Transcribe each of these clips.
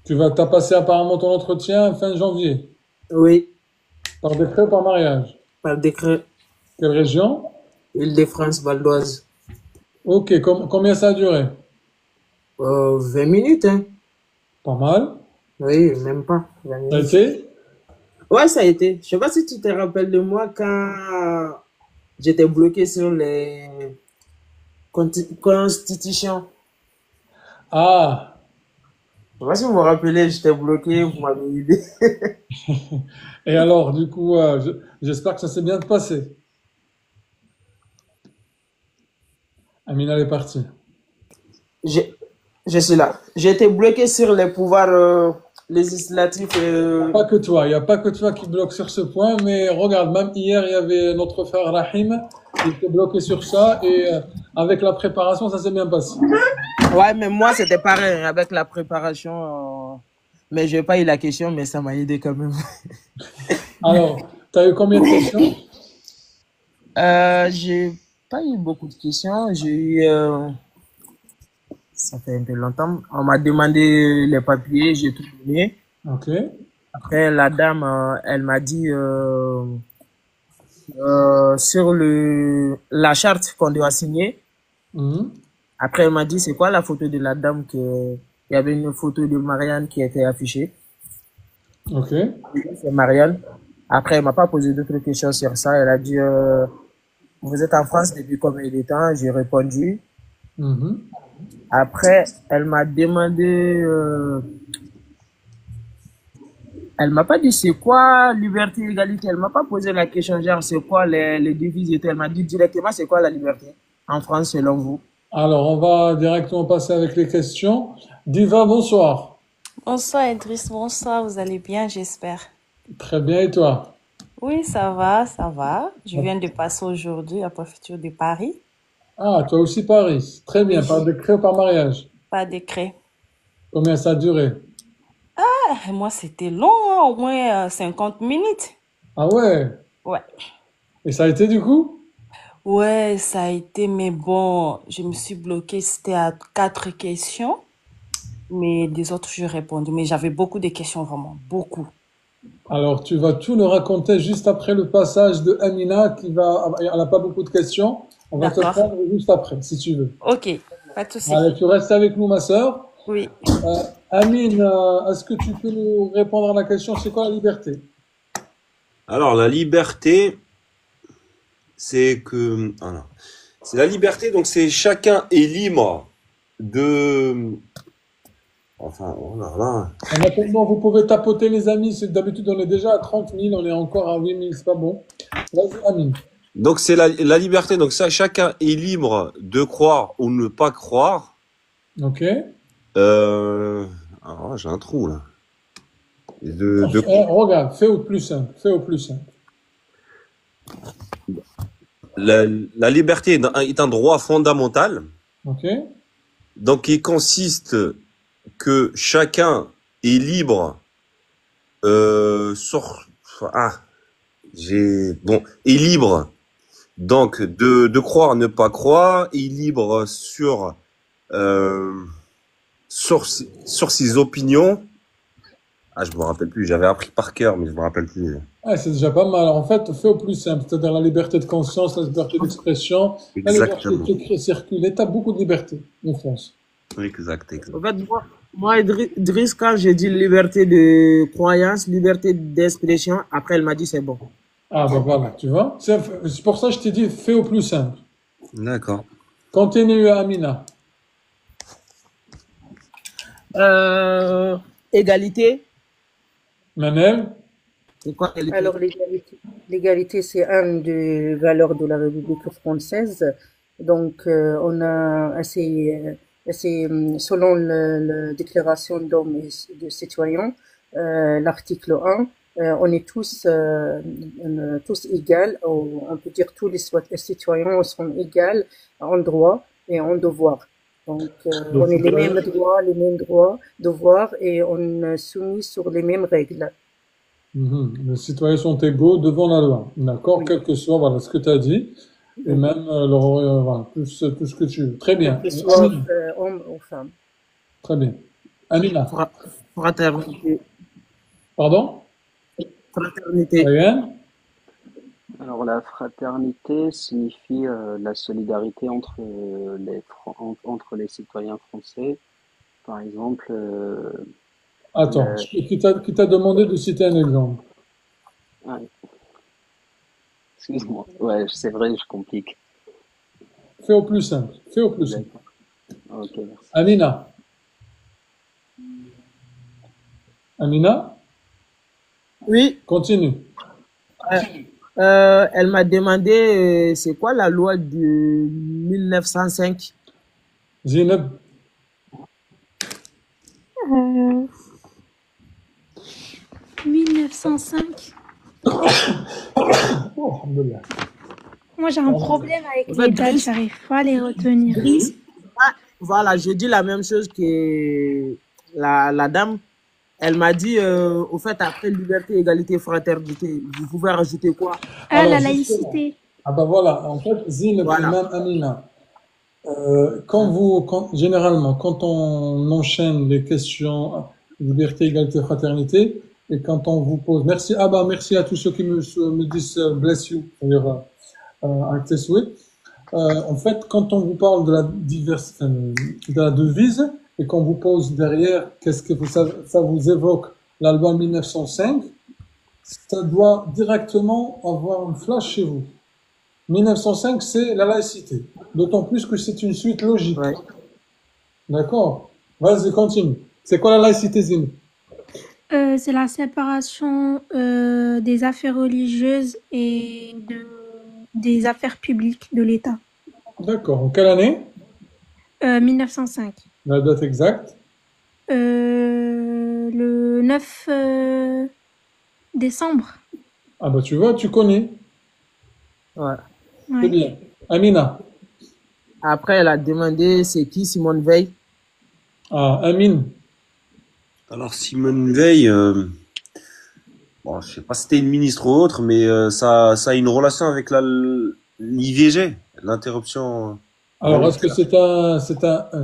T'as passé apparemment ton entretien fin janvier. Oui, Par décret ou par mariage? par décret. Quelle région? Île-de-France, Val d'Oise. Ok, combien ça a duré? 20 minutes, hein? Pas mal. Oui, même pas. 20 Ça a minutes. été? Ouais, ça a été. Je sais pas si tu te rappelles de moi quand j'étais bloqué sur les constitutions. Ah, Je sais pas si vous vous rappelez, j'étais bloqué, vous m'avez aidé. et alors, du coup, j'espère que ça s'est bien passé. Amina, elle est partie. Je, je suis là. J'ai été bloqué sur les pouvoirs législatifs. Pas que toi, il n'y a pas que toi qui bloque sur ce point, mais regarde, même hier, il y avait notre frère Rahim, il était bloqué sur ça, et avec la préparation, ça s'est bien passé. Ouais, mais moi, c'était pareil avec la préparation. Mais je n'ai pas eu la question, mais ça m'a aidé quand même. Alors, tu as eu combien de questions? J'ai pas eu beaucoup de questions. J'ai eu, ça fait un peu longtemps. On m'a demandé les papiers, j'ai tout donné. Ok. Après, la dame, elle m'a dit sur la charte qu'on doit signer. Mhm. Après, elle m'a dit c'est quoi la photo de la dame il y avait une photo de Marianne qui était affichée. Ok. C'est Marianne. Après, elle m'a pas posé d'autres questions sur ça. Elle a dit vous êtes en France depuis combien de temps? J'ai répondu. Mhm. Après, elle m'a demandé, elle m'a pas dit c'est quoi liberté, égalité. Elle m'a pas posé la question genre c'est quoi les devises et tout. Elle m'a dit directement c'est quoi la liberté en France selon vous. Alors, on va directement passer avec les questions. Diva, bonsoir. Bonsoir Idriss, bonsoir, vous allez bien, j'espère. Très bien, et toi? Oui, ça va, ça va. Je viens de passer aujourd'hui à préfecture de Paris. Ah, toi aussi Paris. Très bien, Oui, par décret ou par mariage? pas décret. Combien ça a duré? Ah, moi, c'était long, hein, au moins 50 minutes. Ah ouais. Ouais. Et ça a été du coup? Ouais, ça a été, mais bon, je me suis bloquée, c'était à 4 questions. Mais des autres, je répondu. Mais j'avais beaucoup de questions, vraiment, beaucoup. Alors, tu vas tout nous raconter juste après le passage de Amina qui va. Elle n'a pas beaucoup de questions. On va te D'accord. prendre juste après, si tu veux. Ok, pas de souci. Allez, tu restes avec nous, ma sœur. Oui. Amine, est-ce que tu peux nous répondre à la question, c'est quoi la liberté? Alors, la liberté, c'est que, alors, c'est la liberté, donc c'est chacun est libre de, enfin, oh là là. En attendant, vous pouvez tapoter, les amis. D'habitude, on est déjà à 30 000, on est encore à 8 000, c'est pas bon. Vas-y, Amine. Donc c'est la liberté, donc ça, chacun est libre de croire ou ne pas croire. Ok. Euh, alors, j'ai un trou là. De, Regarde, fais au plus simple. Fais au plus simple. la liberté est un droit fondamental, Ok. donc il consiste que chacun est libre sur, ah, est libre donc de croire, ne pas croire, est libre euh, sur ses opinions. Ah, je me rappelle plus, j'avais appris par cœur, mais je me rappelle plus. Ah, c'est déjà pas mal. En fait, fais au plus simple. C'est-à-dire la liberté de conscience, la liberté d'expression, la liberté Exactement. de circuler. Tu as beaucoup de liberté en France. Exact, En exact. fait, moi, Idriss, quand j'ai dit liberté de croyance, liberté d'expression, après elle m'a dit c'est bon. Ah, ben voilà, tu vois. C'est pour ça que je t'ai dit, fais au plus simple. D'accord. Continue, Amina. Égalité, Manel. c'est quoi égalité? Alors, l'égalité, c'est une des valeurs de la République française. Donc, on a selon la déclaration d'hommes et de citoyens, l'article 1, on est tous égaux. On peut dire tous les citoyens sont égaux en droit et en devoir. Donc, Donc, on a les mêmes droits, devoirs et on est soumis sur les mêmes règles. Les citoyens sont égaux devant la loi. D'accord, Oui. quel que soit voilà, ce que tu as dit. Et Mhm. même voilà, tout ce que tu veux. Très Quel bien. que soit Amine. homme ou femme. Très bien. Amina. Fraternité. Pardon? Fraternité. Ryan? Alors la fraternité signifie la solidarité entre entre les citoyens français. Par exemple, Attends, le- qui t'a demandé de citer un exemple? ah, excuse-moi. Ouais, c'est vrai, je complique. Fais au plus simple. Fais au plus simple. D'accord. Ok, merci. Amina. Amina, Oui, continue. elle m'a demandé c'est quoi la loi de 1905? Zineb. Euh, 1905. Oh, alhamdoulilah. Moi, j'ai un problème avec En fait, les dates, j'arrive pas à les retenir. Voilà, je dis la même chose que la dame. Elle m'a dit, au fait, après liberté, égalité, fraternité, vous pouvez rajouter quoi? Ah, Alors, la justement. laïcité. Ah bah voilà, en fait, Zineb et Voilà. même Amina, généralement, quand on enchaîne les questions liberté, égalité, fraternité, et quand on vous pose, merci, ah bah merci à tous ceux qui me disent bless you, c'est-à-dire avec tes souhaits. En fait, quand on vous parle de la de la devise, et qu'on vous pose derrière, qu'est-ce que ça vous évoque la loi 1905, ça doit directement avoir un flash chez vous. 1905, c'est la laïcité. D'autant plus que c'est une suite logique. Ouais. D'accord? Vas-y, continue. C'est quoi la laïcité, Zine? C'est la séparation des affaires religieuses et des affaires publiques de l'État. D'accord. En quelle année? 1905. La date exacte? Le 9 décembre. Ah bah tu vois, tu connais. Ouais. C'est Ouais. bien. Amina. Après, elle a demandé c'est qui Simone Veil? Ah, Amine. Alors Simone Veil, bon, je sais pas si c'était une ministre ou autre, mais ça a une relation avec l'IVG, l'interruption Alors, est-ce que volontaire.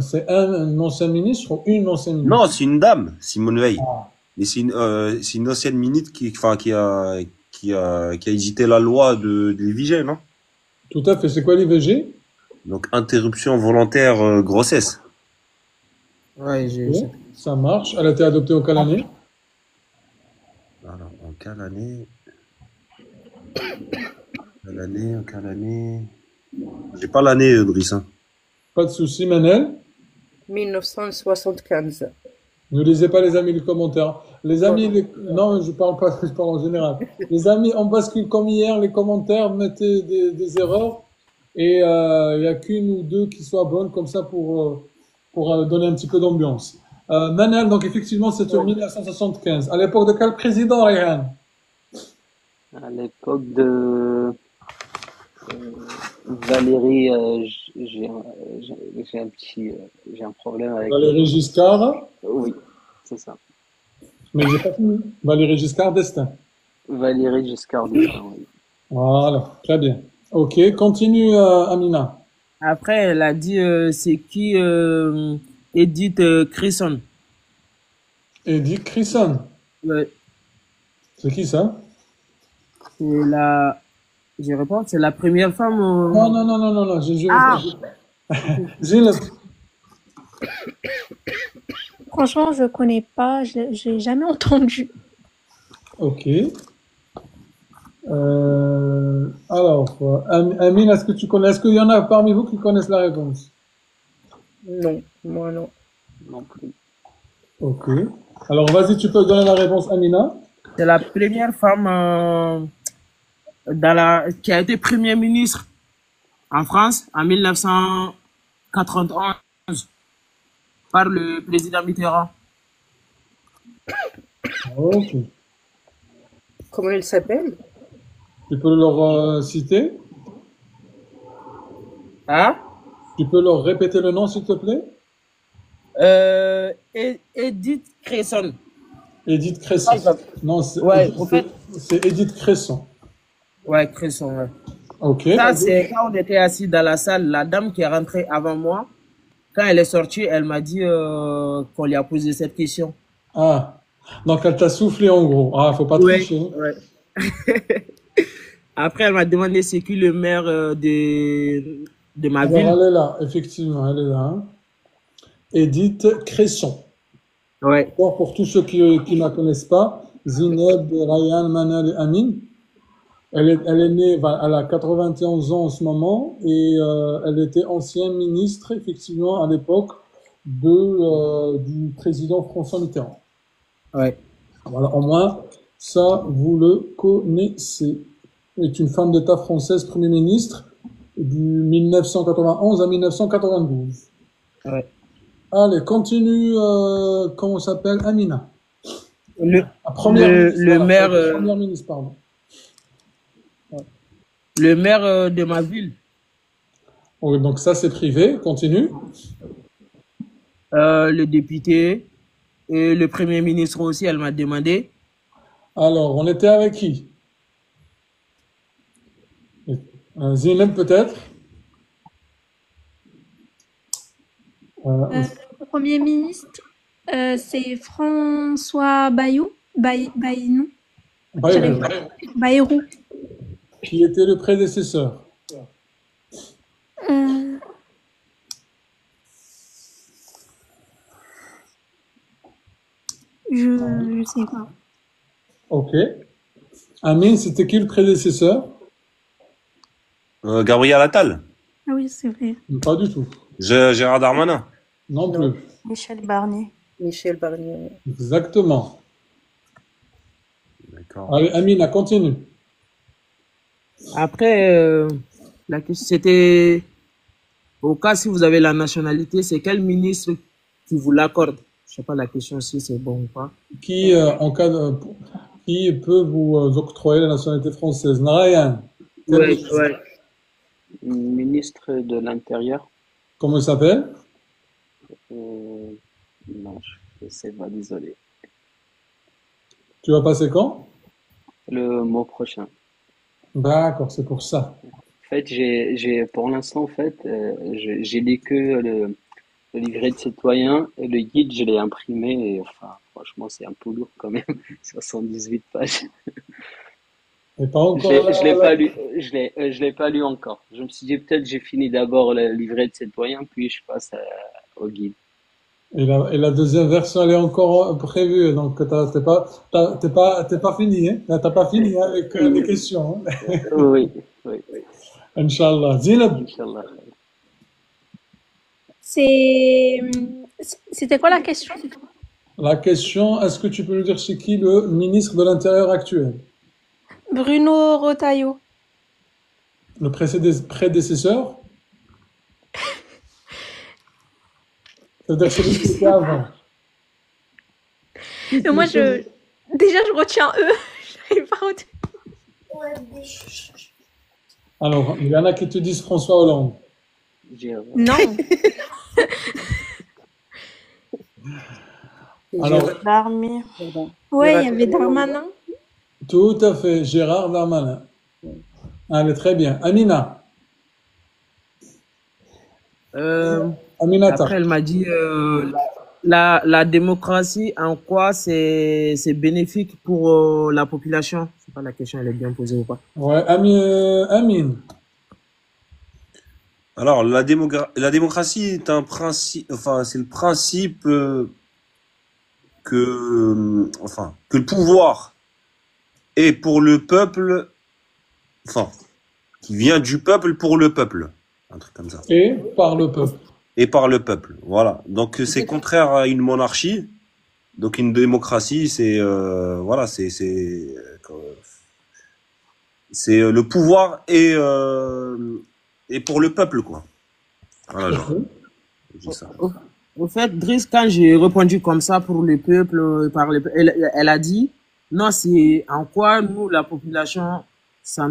c'est un ancien ministre ou une ancienne ministre? Non, c'est une dame, Simone Veil. Mais c'est une ancienne ministre qui a édité la loi de l'IVG, non? Tout à fait. C'est quoi l'IVG? Donc interruption volontaire grossesse. Ouais, Oui, ça marche. Elle a été adoptée en quelle année? Alors, en quelle année? En quelle année? J'ai pas l'année, Driss, hein. Pas de souci, Manel. 1975. Ne lisez pas les amis les commentaires. Les amis, non, je parle pas, je parle en général. Les amis, on bascule comme hier, les commentaires, mettez des erreurs et il y a qu'une ou deux qui soient bonnes comme ça pour donner un petit peu d'ambiance. Manel, donc effectivement, c'est en 1975. À l'époque de quel président, Rayhan? À l'époque de Valérie, j'ai un problème avec. Valéry Giscard. Oui, c'est ça. Mais j'ai pas fini. Valéry Giscard d'Estaing. Valérie Giscard d'Estaing, oui. Voilà, très bien. Ok, continue, Amina. Après, elle a dit c'est qui Edith Cresson. Edith Cresson. Ouais. C'est qui ça? C'est la. Je réponds, c'est la première femme. Non. Gilles. Franchement, je connais pas, j'ai jamais entendu. Ok. Alors, Amine, est-ce que tu connais? Est-ce qu'il y en a parmi vous qui connaissent la réponse? Non, moi non. Non plus. Ok. Alors, vas-y, tu peux donner la réponse, Amina. C'est la première femme qui a été première ministre en France en 1991 par le président Mitterrand. Ok. Comment elle s'appelle? Tu peux leur citer? Hein? Tu peux leur répéter le nom, s'il te plaît? Edith Cresson. Edith Cresson. Non, Ouais, au fait. c'est Edith Cresson. Ouais, Cresson, ouais. Ok. Ça, c'est quand on était assis dans la salle, la dame qui est rentrée avant moi, quand elle est sortie, elle m'a dit qu'on lui a posé cette question. Ah, donc elle t'a soufflé en gros. Ah, faut pas Ouais, tricher. ouais. Après, elle m'a demandé c'est qui le maire de ma Alors ville. elle est là, effectivement, elle est là. Hein. Edith Cresson. Ouais, Bon, pour tous ceux qui ne la connaissent pas, Zineb, Ryan, Manal et Amin. Elle est née, elle a 91 ans en ce moment et elle était ancienne ministre, effectivement, à l'époque du président François Mitterrand. ouais. Voilà, au moins, ça, vous le connaissez. Elle est une femme d'État française, Premier ministre, du 1991 à 1992. Ouais. Allez, continue, comment s'appelle? Amina. Le, La première ministre, le voilà, maire, première ministre, pardon. le maire de ma ville, Oui, donc ça, c'est privé. Continue. le député et le premier ministre aussi, elle m'a demandé. Alors, on était avec qui? Zineb, peut-être? Le Premier ministre, c'est François Bayrou. Bayrou. Bayrou, Bayrou. qui était le prédécesseur. Euh, je sais pas. Ok. Amine, c'était qui le prédécesseur? Gabriel Attal. Ah oui, c'est vrai. Pas du tout. Gérard Darmanin. Non Non. plus. Michel Barnier. Michel Barnier. Exactement. D'accord. Allez, Amina, continue. Après, la question, c'était, au cas si vous avez la nationalité, c'est quel ministre qui vous l'accorde? Je sais pas la question si c'est bon ou pas. Qui, qui peut vous octroyer la nationalité française? Narayan. Ouais, ouais. Ministre de l'Intérieur. Comment il s'appelle? Non, je sais pas, désolé. Tu vas passer quand? Le mois prochain. D'accord, c'est pour ça. En fait, pour l'instant, en fait, j'ai lu que le livret de citoyen et le guide, je l'ai imprimé et, enfin, franchement, c'est un peu lourd quand même. 78 pages. Et pas encore. Je l'ai pas lu, je l'ai pas lu encore. Je me suis dit peut-être j'ai fini d'abord le livret de citoyen, puis je passe au guide. Et la deuxième version, elle est encore prévue, donc t'es pas fini, hein? T'as pas fini avec les questions, hein? Oui, oui, oui. Inch'Allah. Zineb, Inch'Allah. C'était quoi la question? la question, est-ce que tu peux nous dire c'est qui le ministre de l'Intérieur actuel? Bruno Retailleau. Le prédécesseur? C'est-à-dire celui qui était avant. Mais moi, déjà, je retiens eux. Je n'arrive pas à retenir. Alors, il y en a qui te disent François Hollande. Non. Alors, Darmier. Ouais, il y avait Darmanin. tout à fait, Gérard Darmanin. Allez, très bien. Amina. Aminata. Après, elle m'a dit la démocratie, en quoi c'est bénéfique pour la population? Je sais pas, la question elle est bien posée ou pas. Ouais, Amine. Alors, la démocratie est un principe, enfin, c'est le principe que le pouvoir est pour le peuple, enfin, qui vient du peuple pour le peuple. Un truc comme ça. Et par le peuple. Et par le peuple, voilà. Donc, c'est contraire à une monarchie. Donc, une démocratie, c'est, voilà, c'est le pouvoir et pour le peuple, quoi. Voilà, genre, je dis ça. Au fait, Driss, quand j'ai répondu comme ça pour le peuple, elle a dit, non, c'est en quoi nous, la population, c'est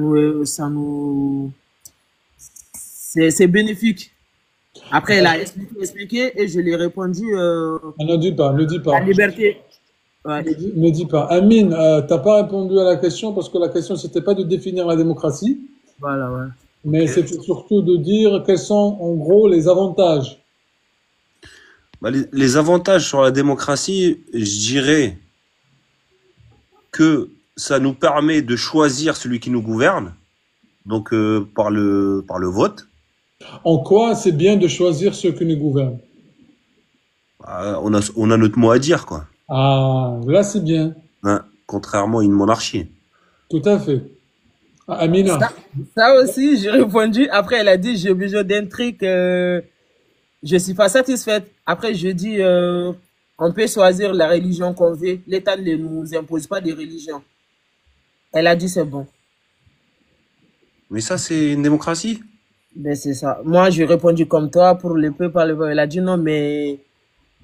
bénéfique. Après, elle a expliqué et je lui ai répondu, Ne dis pas. la liberté. Ouais. Ne dis pas. Amine, t'as pas répondu à la question parce que la question c'était pas de définir la démocratie, Voilà, ouais. mais c'était surtout de dire quels sont en gros les avantages Bah, les avantages sur la démocratie, je dirais que ça nous permet de choisir celui qui nous gouverne, donc par le vote. En quoi c'est bien de choisir ceux qui nous gouvernent? On a notre mot à dire, quoi. Ah, là c'est bien. Hein, contrairement à une monarchie. Tout à fait. Ah, Amina. Ça aussi, j'ai répondu. Après, elle a dit, j'ai besoin d'un truc, je suis pas satisfaite. Après, je dis, on peut choisir la religion qu'on veut. L'État ne nous impose pas de religion. Elle a dit, c'est bon. Mais ça, c'est une démocratie? Ben, c'est ça. Moi, j'ai répondu comme toi pour le peuple. Elle a dit non, mais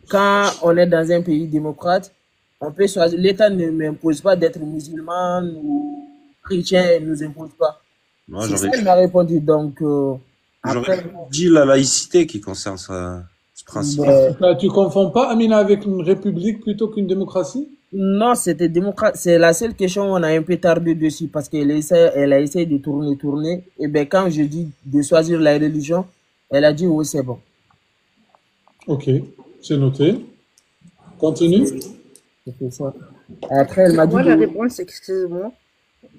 quand on est dans un pays démocrate, on peut choisir. L'État ne m'impose pas d'être musulman ou chrétien, il ne nous impose pas. Moi, C'est ça, elle m'a répondu. Donc, j'aurais après, dit la laïcité qui concerne ce principe. ben, Tu confonds pas Amina avec une république plutôt qu'une démocratie? non, c'était démocrate. C'est la seule question où on a un peu tardé dessus parce elle a essayé de tourner. Et ben, quand je dis de choisir la religion, elle a dit oui, c'est bon. Ok, c'est noté. Continue. C'était ça. Après, elle m'a dit Moi, la réponse, excusez-moi.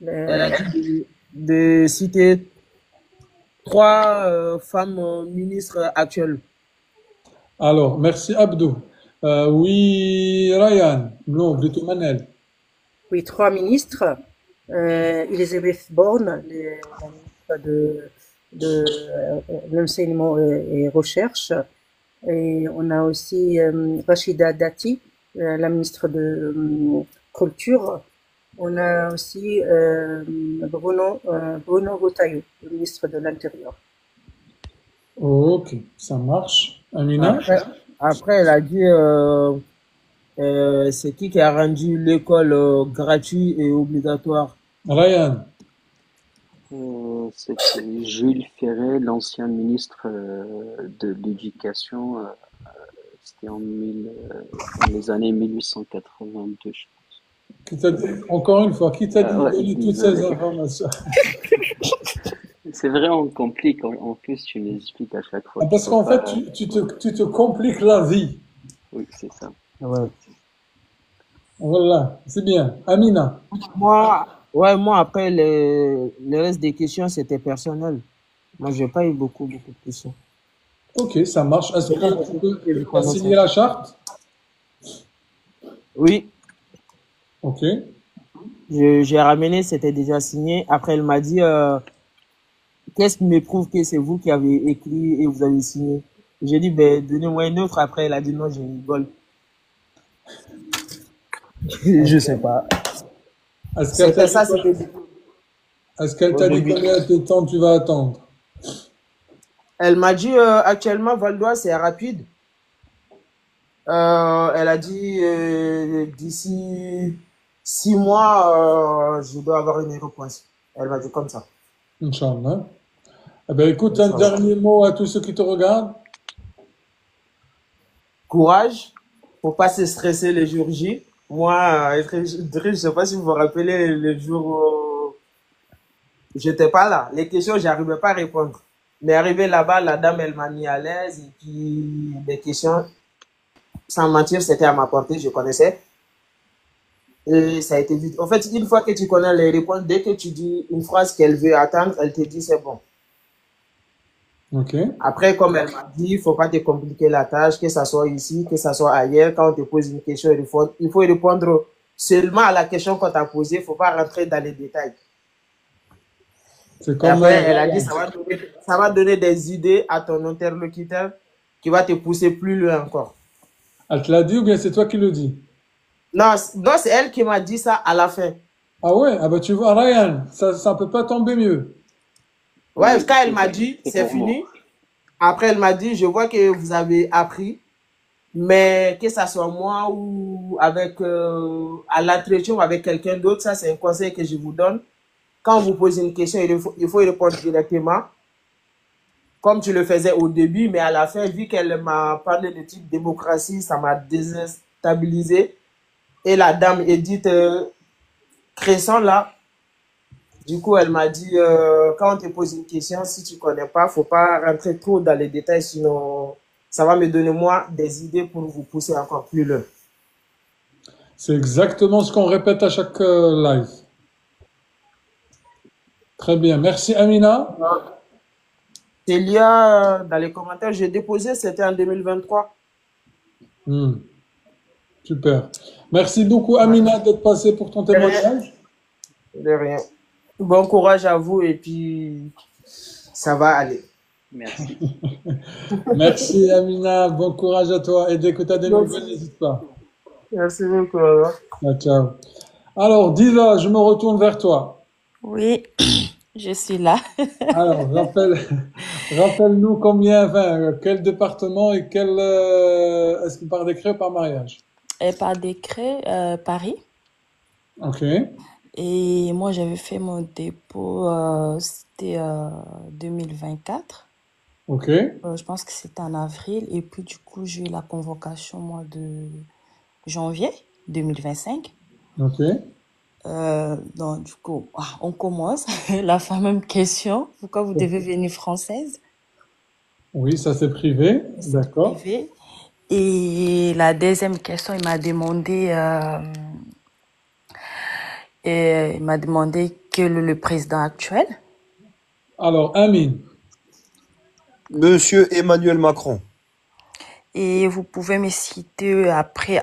elle a dit de citer 3 femmes ministres actuelles. Alors, merci Abdou. Oui, Ryan. Non, plutôt Manel. Oui, 3 ministres. Elisabeth Borne, la ministre de l'enseignement et recherche. Et on a aussi Rachida Dati, la ministre de Culture. On a aussi Bruno Retailleau, le ministre de l'Intérieur. Ok, ça marche. Amina? Après, elle a dit c'est qui a rendu l'école gratuite et obligatoire. Ryan? C'était Jules Ferry, l'ancien ministre de l'Éducation. C'était en les années 1882, je Encore une fois, qui t'a dit ouais, de donner toutes désolé. ces informations? C'est vrai, on complique. En plus, tu m'expliques à chaque fois. Parce qu'en fait, tu te compliques la vie. Oui, c'est ça. Ouais. Voilà, c'est bien. Amina? Moi après, le reste des questions, c'était personnel. Moi, j'ai pas eu beaucoup de questions. Ok, ça marche. Est-ce que tu peux signer la charte? Oui, Ok. j'ai ramené, c'était déjà signé. Après, elle m'a dit, qu'est-ce qui me prouve que c'est vous qui avez écrit et vous avez signé? J'ai dit, ben, donnez-moi une autre. Après, elle a dit, non, je rigole. Je sais pas. Est-ce qu'elle t'a C'était ça, dit, c'était. est-ce qu'elle t'a dit combien de temps tu vas attendre? Elle m'a dit, actuellement, Val d'Oise, c'est rapide. Elle a dit, d'ici 6 mois, je dois avoir une réponse. Elle m'a dit comme ça. Inch'Allah. Eh ben, écoute, un Inch'Allah. dernier mot à tous ceux qui te regardent. Courage, faut pas se stresser les jours J. Moi, je sais pas si vous vous rappelez le jour où j'étais pas là. Les questions, j'arrivais pas à répondre. Mais arrivé là-bas, la dame, elle m'a mis à l'aise. Et puis, les questions, sans mentir, c'était à ma portée, je connaissais. Et ça a été vite. En fait, une fois que tu connais les réponses, dès que tu dis une phrase qu'elle veut attendre, elle te dit c'est bon. Ok. Après, comme elle m'a dit, il faut pas te compliquer la tâche, que ça soit ici, que ça soit ailleurs. Quand on te pose une question, il faut répondre seulement à la question qu'on t'a posée. Il faut pas rentrer dans les détails. C'est Et comme. après, elle a dit, ça va donner des idées à ton interlocuteur qui va te pousser plus loin encore. Elle te l'a dit ou bien c'est toi qui le dis? Non, non, c'est elle qui m'a dit ça à la fin. Ah ouais, ah bah tu vois, Ryan, ça peut pas tomber mieux. Ouais, Oui, quand elle m'a dit, c'est c'est pour moi. fini. Après, elle m'a dit, je vois que vous avez appris, mais que ça soit moi ou avec à l'entretien ou avec quelqu'un d'autre, ça c'est un conseil que je vous donne. Quand on vous pose une question, il faut y répondre directement, comme tu le faisais au début, mais à la fin, vu qu'elle m'a parlé de type démocratie, ça m'a déstabilisé. Et la dame Edith Cresson, là, du coup, elle m'a dit, quand on te pose une question, si tu connais pas, faut pas rentrer trop dans les détails, sinon ça va me donner, moi, des idées pour vous pousser encore plus loin. C'est exactement ce qu'on répète à chaque live. Très bien. Merci Amina. Il y a dans les commentaires, j'ai déposé, c'était en 2023. Super. Merci beaucoup Amina d'être passée pour ton témoignage. De rien. Bon courage à vous et puis ça va aller. Merci. Merci Amina, bon courage à toi. Et dès que tu as des nouvelles, n'hésite pas. Merci beaucoup. Ciao, ciao. Alors, Diva, je me retourne vers toi. Oui, je suis là. Alors, rappelle-nous combien, enfin, quel département et quel, est-ce que par décret ou par mariage? Et par décret, Paris. Ok, Et moi, j'avais fait mon dépôt, c'était 2024. ok, Je pense que c'était en avril. Et puis, du coup, j'ai eu la convocation, moi, de janvier 2025. ok. Donc, du coup, on commence. La fameuse question. Pourquoi vous devez venir française? Oui, ça c'est privé, d'accord. Privé. Et la deuxième question, il m'a demandé quel est le président actuel. Alors, Amine, Monsieur Emmanuel Macron. Et vous pouvez me citer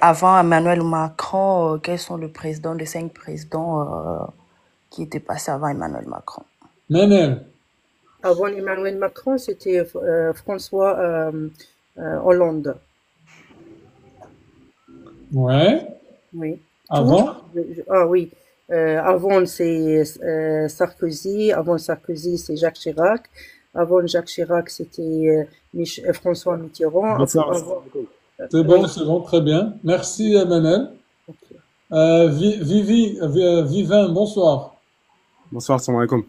avant Emmanuel Macron, quels sont les 5 présidents qui étaient passés avant Emmanuel Macron. Menel, Avant Emmanuel Macron, c'était François Hollande. ouais. Oui. Avant? Ah oui. Avant, c'est Sarkozy. Avant Sarkozy, c'est Jacques Chirac. Avant Jacques Chirac, c'était François Mitterrand. C'est bon, très bien. Merci, Menel. Vivin, bonsoir. Bonsoir, salam alaikum.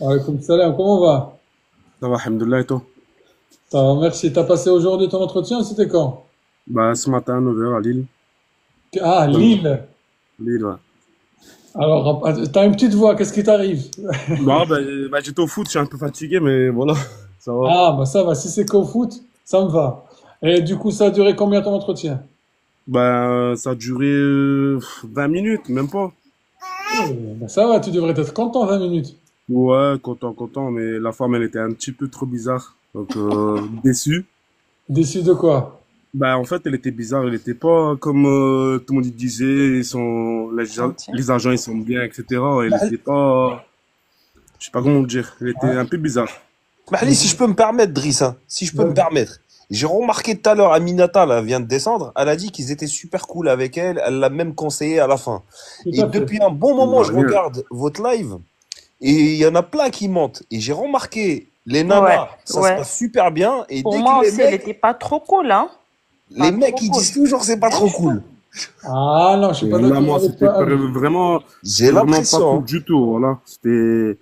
Alaykoum salam, comment on va? Ça va, alhamdoulilah, et toi? Ça va, merci. T'as passé aujourd'hui ton entretien, c'était quand? Bah, ce matin, à 9h à Lille. Ah, Lille. Lille, ouais. Alors, t'as une petite voix, qu'est-ce qui t'arrive? Bah, j'étais au foot, je suis un peu fatigué, mais voilà, ça va. Ah, bah ça va, si c'est qu'au foot, ça me va. Et du coup, ça a duré combien ton entretien? Bah, ça a duré 20 minutes, même pas. Bah ça va, tu devrais être content 20 minutes. Ouais, content, mais la femme, elle était un petit peu trop bizarre. Donc, déçu. Déçu de quoi? Bah, en fait, elle était bizarre, elle était pas comme tout le monde disait, les agents, ils sont bien, etc. Elle était pas, je sais pas comment dire, elle était un peu bizarre. Bah, allez, si je peux me permettre, Driss, hein, si je peux me permettre. J'ai remarqué tout à l'heure, Aminata, là, vient de descendre. Elle a dit qu'ils étaient super cool avec elle. Elle l'a même conseillé à la fin. Et depuis un bon moment, je regarde votre live. Et il y en a plein qui mentent. Et j'ai remarqué, les nanas, ça se passe super bien. Et Pour dès moi que les aussi, mecs, elle était pas trop cool, hein. les mecs, ils disent toujours c'est pas trop cool. Ah non, je suis pas Là, d'accord moi, avec c'était toi. vraiment J'ai pas l'impression. cool Hein. du tout, voilà. C'était,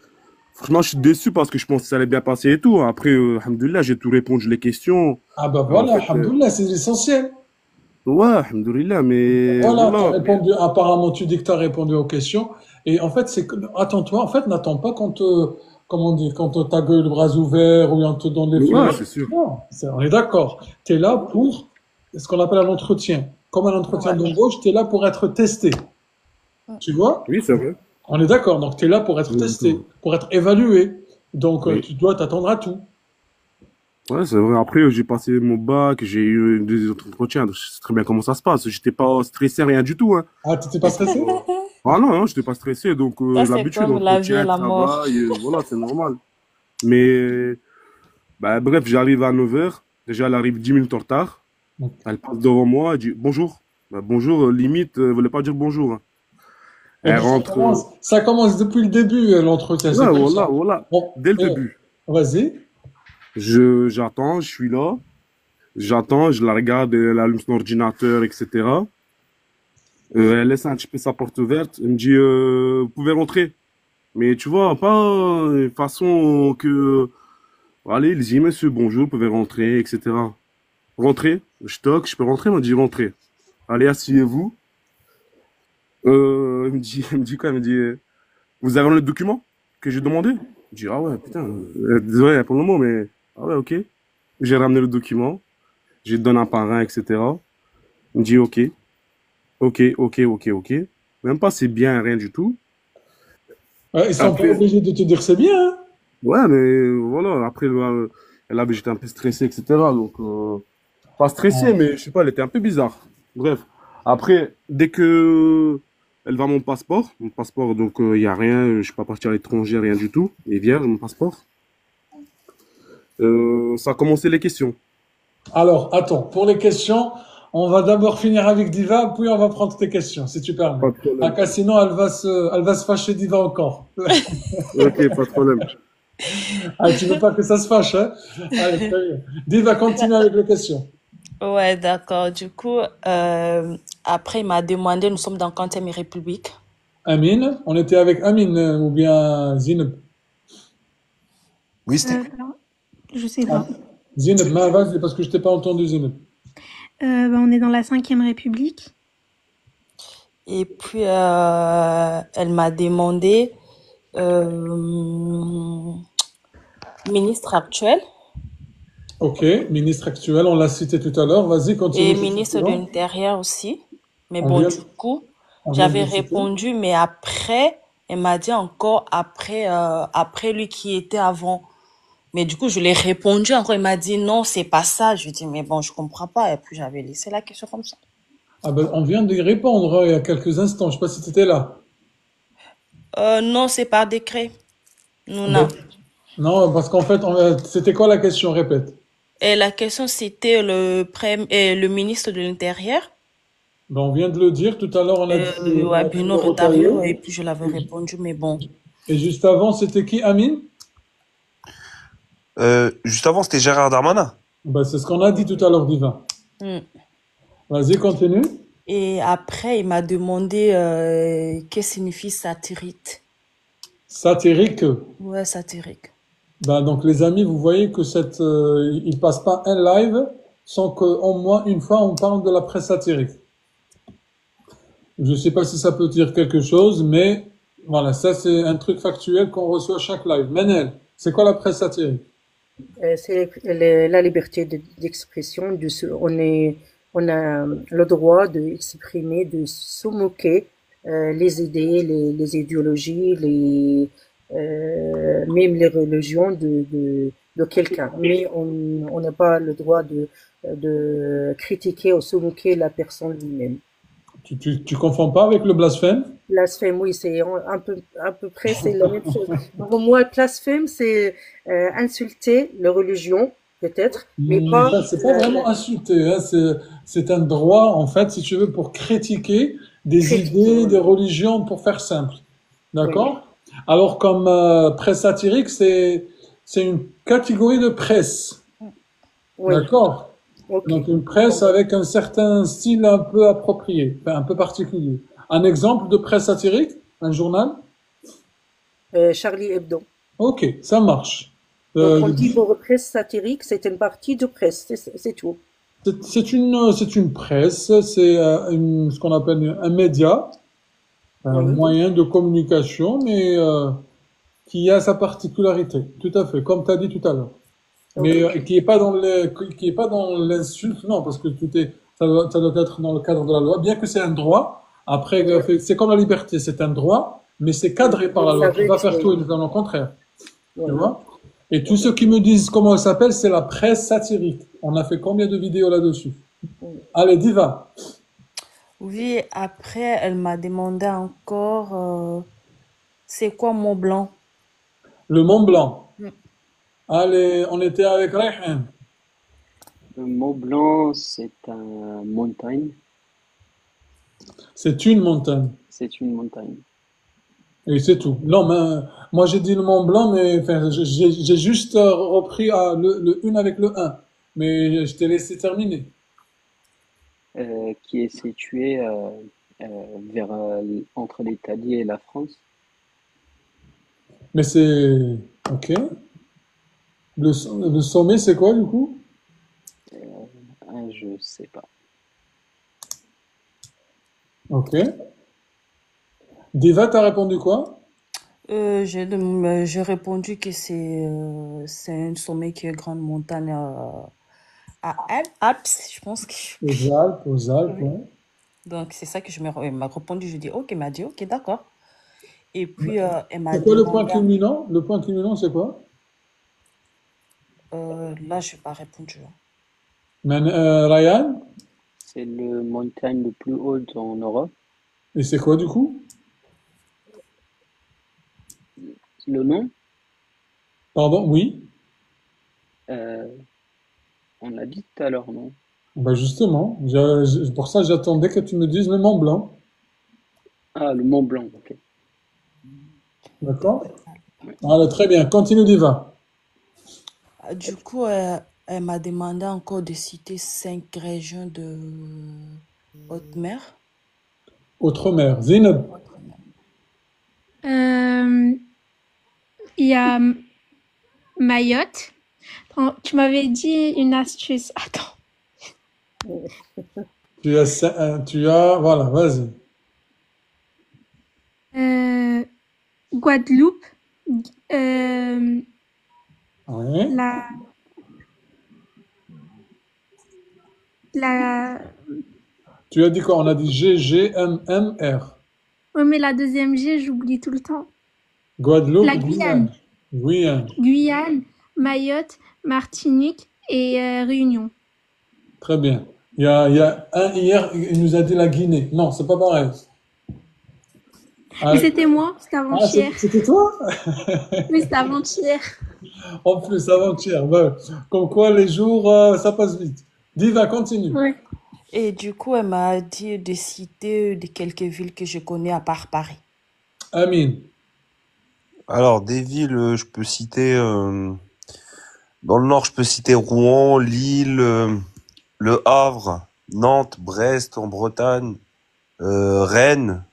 franchement, je suis déçu parce que je pensais que ça allait bien passer et tout. Après, alhamdoulilah, j'ai tout répondu les questions. Ah bah voilà, En fait, alhamdoulilah, c'est l'essentiel. Ouais, alhamdoulilah, mais Voilà, voilà. t'as répondu, apparemment tu dis que tu as répondu aux questions. Et en fait, attends-toi, en fait, n'attends pas quand comment on dit, quand ta gueule, le bras ouverts, ou on te donne des Ouais, fleurs. c'est sûr. Non, on est d'accord. Tu es là pour ce qu'on appelle un entretien. Comme un entretien d'embauche, tu es là pour être testé. Tu vois? Oui, c'est vrai. On est d'accord. Donc, tu es là pour être testé, pour être évalué. Donc, Oui. tu dois t'attendre à tout. Ouais, c'est vrai. Après, j'ai passé mon bac, j'ai eu des autres entretiens. Je sais très bien comment ça se passe. J'étais pas stressé, rien du tout, hein. Ah, t'étais pas stressé? Ah non, hein, j'étais pas stressé. Donc, Ça, c'est l'habitude, comme la vie et entretien, la mort. travail, voilà, c'est normal. Mais, bah, bref, j'arrive à 9h. Déjà, elle arrive 10 minutes en retard. Elle passe devant moi, elle dit bonjour. Bah, bonjour, limite, elle voulait pas dire bonjour. Hein. Elle rentre. Ça commence depuis le début, l'entretien. Ouais, c'est comme ça. voilà. Bon, Dès le début. Vas-y. J'attends, je suis là. J'attends, je la regarde, elle allume son ordinateur, etc. Elle laisse un petit peu sa porte ouverte. Elle me dit, vous pouvez rentrer. Mais tu vois, pas de façon que, allez, il dit, monsieur, bonjour, vous pouvez rentrer, etc. Rentrez. Je toque, je peux rentrer? Elle m'a dit, rentrez. Allez, asseyez-vous. Elle me dit quoi? Elle me dit, vous avez le document que j'ai demandé? Je dis, ah ouais, putain, désolé pour le mot, mais, ah ouais, ok. J'ai ramené le document. Je te donne un parrain, etc. Il me dit ok, ok. Même pas c'est bien, rien du tout. Ouais, ils sont pas Après, obligés de te dire c'est bien, hein. ouais, mais voilà, après, là, j'étais un peu stressé, etc. Donc, pas stressé, mais je sais pas, elle était un peu bizarre. Bref. Après, dès que elle va mon passeport, donc, il y a rien, je suis pas parti à l'étranger, rien du tout. Il est vierge, mon passeport. Ça a commencé les questions. Alors, attends, pour les questions, on va d'abord finir avec Diva, puis on va prendre tes questions, si tu permets. Pas de Ah, problème. car sinon, elle va se fâcher Diva encore. Ok, pas de problème. Ah, tu veux pas que ça se fâche, hein? Allez, très bien. Diva, continue avec les questions. Ouais, d'accord. Du coup, après, il m'a demandé, nous sommes dans quantième république? Amine, on était avec Amine ou bien Zineb. Oui, c'était. Alors, je sais Ah, pas. Zineb, mais vas-y, parce que je t'ai pas entendu, Zineb. On est dans la cinquième République. Et puis, elle m'a demandé, euh, ministre actuel Ok, ministre actuel, on l'a cité tout à l'heure. Vas-y, et continue, c'est ministre de suffisant. l'Intérieur aussi. Mais On bon, vient, du coup, on vient de j'avais le citer. répondu, mais après, elle m'a dit encore après lui qui était avant. Mais du coup, je l'ai répondu encore. Il m'a dit non, c'est pas ça. Je lui ai dit, mais bon, je comprends pas. Et puis, j'avais laissé la question comme ça. Ah ben, on vient d'y répondre il y a quelques instants. Je sais pas si tu étais là. Non, c'est par décret. Ah Nouna. ben, non, parce qu'en fait, c'était quoi la question? Répète. Et la question, c'était le ministre de l'Intérieur, Ben, on vient de le dire. Tout à l'heure, on a dit Albino le Rotario, Rotario. et puis je l'avais répondu, mais bon. Et juste avant, c'était qui, Amine? Juste avant, c'était Gérard Darmanin. Ben, c'est ce qu'on a dit tout à l'heure, Divin. Hmm. Vas-y, continue. Et après, il m'a demandé qu'est-ce que signifie satirique. Satirique. Ouais, satirique. Ben, donc, les amis, vous voyez que il passe pas un live sans qu'au moins une fois on parle de la presse satirique. Je sais pas si ça peut dire quelque chose, mais voilà, ça c'est un truc factuel qu'on reçoit chaque live. Manel, c'est quoi la presse satirique? C'est la liberté d'expression. On a le droit d'exprimer, de se moquer les idées, les idéologies, même les religions de quelqu'un. Mais on n'a pas le droit de critiquer ou se moquer la personne lui-même. Tu confonds pas avec le blasphème? Blasphème, oui, c'est à peu près c'est la même chose. Pour moi, blasphème, c'est insulter la religion, peut-être, mais pas Ça, c'est pas vraiment insulter, hein, c'est un droit, en fait, si tu veux, pour critiquer des critiquer. idées, des Voilà. religions, pour faire simple. Oui, D'accord? Alors, comme presse satirique, c'est une catégorie de presse. oui, D'accord? ok. Donc, une presse avec un certain style un peu approprié, enfin, un peu particulier. Un exemple de presse satirique, un journal? Charlie Hebdo. Ok, ça marche. Donc, on Euh, dit pour presse satirique, c'est une partie de presse, c'est tout. c'est une presse, c'est ce qu'on appelle un média, un Oui, moyen de communication, mais qui a sa particularité. Tout à fait, comme tu as dit tout à l'heure. ok. Mais qui est pas dans l'insulte, non, parce que ça doit être dans le cadre de la loi, bien que c'est un droit. Après, c'est comme la liberté, c'est un droit, mais c'est cadré par la loi. Tu vas faire tout et totalement le contraire. Tu Voilà. vois? Et tous ceux qui me disent comment elle s'appelle, c'est la presse satirique. On a fait combien de vidéos là-dessus? Allez, Diva. Oui, après, elle m'a demandé encore c'est quoi Mont Blanc? Le Mont Blanc. Hmm. Allez, on était avec Rayhan. Le Mont Blanc, c'est une montagne. C'est une montagne. C'est une montagne. Et c'est tout. Non, mais moi j'ai dit le Mont Blanc, mais enfin, j'ai juste repris le une avec le un. Mais je t'ai laissé terminer. Qui est situé vers, entre l'Italie et la France. Mais c'est... Ok. Le sommet, c'est quoi du coup? Je sais pas. Ok. Diva, t'as répondu quoi? J'ai répondu que c'est un sommet qui est grande montagne Alps, je pense que... Aux Alpes, Oui. ouais. Donc, c'est ça que elle m'a répondu. Je dis, ok, elle m'a dit, ok, d'accord. Et puis, elle m'a C'est quoi le point demandé, culminant? Le point culminant, c'est quoi? là, je n'ai pas répondu. Ryan? C'est le montagne le plus haut en Europe. Et c'est quoi du coup? Le nom, Pardon, oui. euh, on l'a dit tout à l'heure, non? Bah justement, pour ça j'attendais que tu me dises le Mont Blanc. Ah, le Mont Blanc, ok. D'accord? Allez, très bien. Continue, Diva. Du coup, elle m'a demandé encore de citer 5 régions de haute mer. Outre-mer. Zineb. Il y a Mayotte. Attends, tu m'avais dit une astuce. Attends. Voilà, vas-y. Guadeloupe. Oui. Tu as dit quoi? On a dit GGMMR. Ouais, mais la deuxième G, j'oublie tout le temps. Guadeloupe, La Guyane. Guyane. Guyane, Mayotte, Martinique et Réunion. Très bien. Il y a un hier, il nous a dit la Guinée. Non, c'est pas pareil. Mais c'était moi, c'était avant-hier. C'était toi? Oui, c'était avant-hier. En plus, avant-hier. Ouais. Comme quoi, les jours, ça passe vite. Diva, continue. Ouais. Et du coup, elle m'a dit de citer de quelques villes que je connais à part Paris. Amine. Alors, des villes, je peux citer... dans le nord, je peux citer Rouen, Lille, Le Havre, Nantes, Brest en Bretagne, Rennes,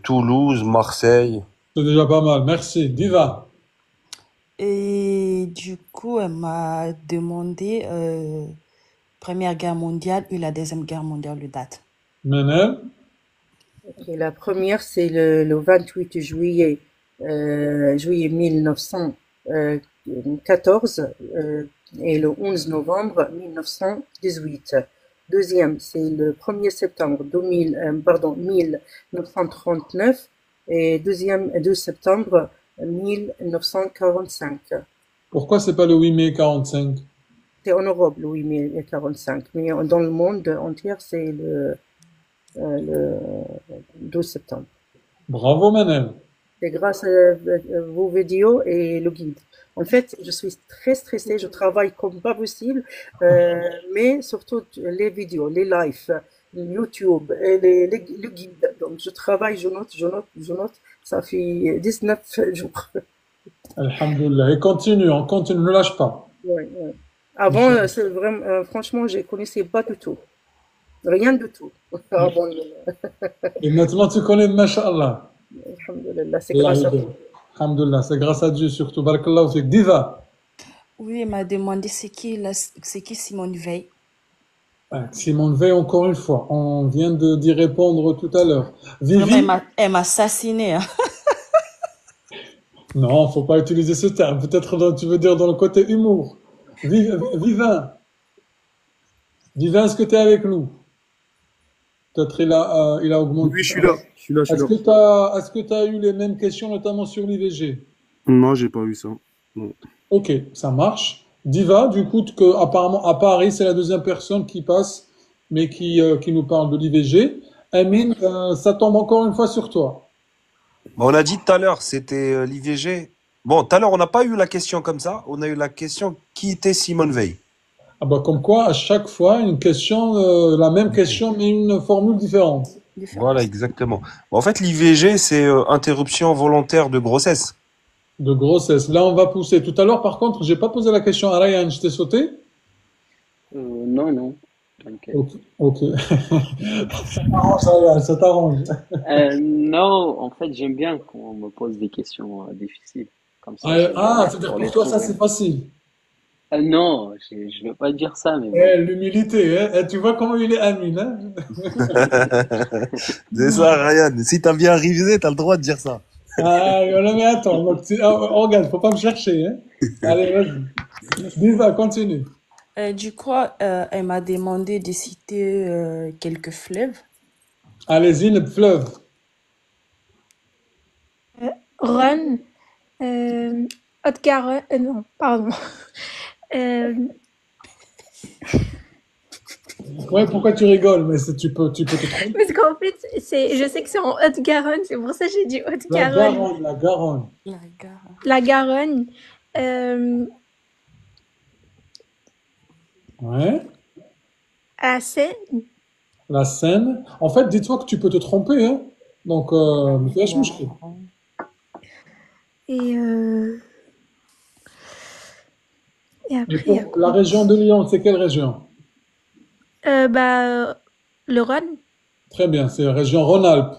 Toulouse, Marseille. C'est déjà pas mal. Merci. Diva. Et du coup, elle m'a demandé Première Guerre mondiale et la Deuxième Guerre mondiale, les dates. Manel. Et la première, c'est le 28 juillet, juillet 1914 et le 11 novembre 1918. Deuxième, c'est le 1er septembre 1939 et 2 septembre 1945. Pourquoi c'est pas le 8 mai 45? C'est en Europe, le 8 mai 45, mais dans le monde entier, c'est le 12 septembre. Bravo, Manel. C'est grâce à vos vidéos et le guide. En fait, je suis très stressée, je travaille comme pas possible, mais surtout les vidéos, les lives, YouTube, et le guide. Donc, je travaille, je note. Ça fait 19 jours. Alhamdoulilah. Et continue, on continue, ne lâche pas. Ouais. Avant, c'est vraiment, franchement, je connaissais pas du tout. Rien du tout. Avant. Et maintenant, tu connais, Masha'Allah. Alhamdoulilah, c'est grâce à vous. Alhamdoulilah, c'est grâce à Dieu surtout. Barakallahu fik. Diva. Oui, elle m'a demandé c'est qui Simone Veil. Simone Veil, encore une fois. On vient d'y répondre tout à l'heure. Vivi. Vraiment, elle m'a assassiné. Hein. Non, faut pas utiliser ce terme. Peut-être tu veux dire dans le côté humour. Vivin. Vivin, est-ce que tu es avec nous? Peut-être il a augmenté. Oui, je suis là. Est-ce que tu as eu les mêmes questions, notamment sur l'IVG? Non, j'ai pas eu ça. Non. Ok, ça marche. Diva, du coup, que apparemment à Paris, c'est la deuxième personne qui passe, mais qui nous parle de l'IVG. Amine, ça tombe encore une fois sur toi. Bon, on a dit tout à l'heure, c'était l'IVG. Bon, tout à l'heure, on n'a pas eu la question comme ça. On a eu la question qui était Simone Veil. Ah bah comme quoi, à chaque fois, une question, la même question, mais une formule différente. Voilà, exactement. En fait, l'IVG, c'est interruption volontaire de grossesse. De grossesse. Là, on va pousser. Tout à l'heure, par contre, j'ai pas posé la question à Ryan. Je t'ai sauté? Non. T'inquiète. Ok. Ça t'arrange, Ryan, ça t'arrange. Non, en fait, j'aime bien quand on me pose des questions difficiles. Comme ça, c'est-à-dire pour toi, ça c'est facile. Non, je ne veux pas dire ça, mais bon. L'humilité, hein. Tu vois comment il est Amine, hein. C'est ça, Ryan. Si t'as bien révisé, t'as le droit de dire ça. Mais attends, donc, regarde, faut pas me chercher, hein. Allez, vas-y. Diva, continue. Du coup, elle m'a demandé de citer quelques fleuves. Allez-y, le fleuve. Rhône, Haute-Garonne, non, pardon. Euh, Ouais, pourquoi tu rigoles? Mais tu peux te tromper. parce qu'en fait, je sais que c'est en Haute-Garonne, c'est pour ça que j'ai dit La Haute-Garonne. Garonne, la Garonne. La gare. La Garonne, euh, Ouais. la Seine, La Seine. En fait, dis-toi que tu peux te tromper, hein. Donc, ما فيهاش مشكل. et, euh, et Et après, il y a pour la quoi? région de Lyon, c'est quelle région? Le Rhône. Très bien, c'est la région Rhône-Alpes.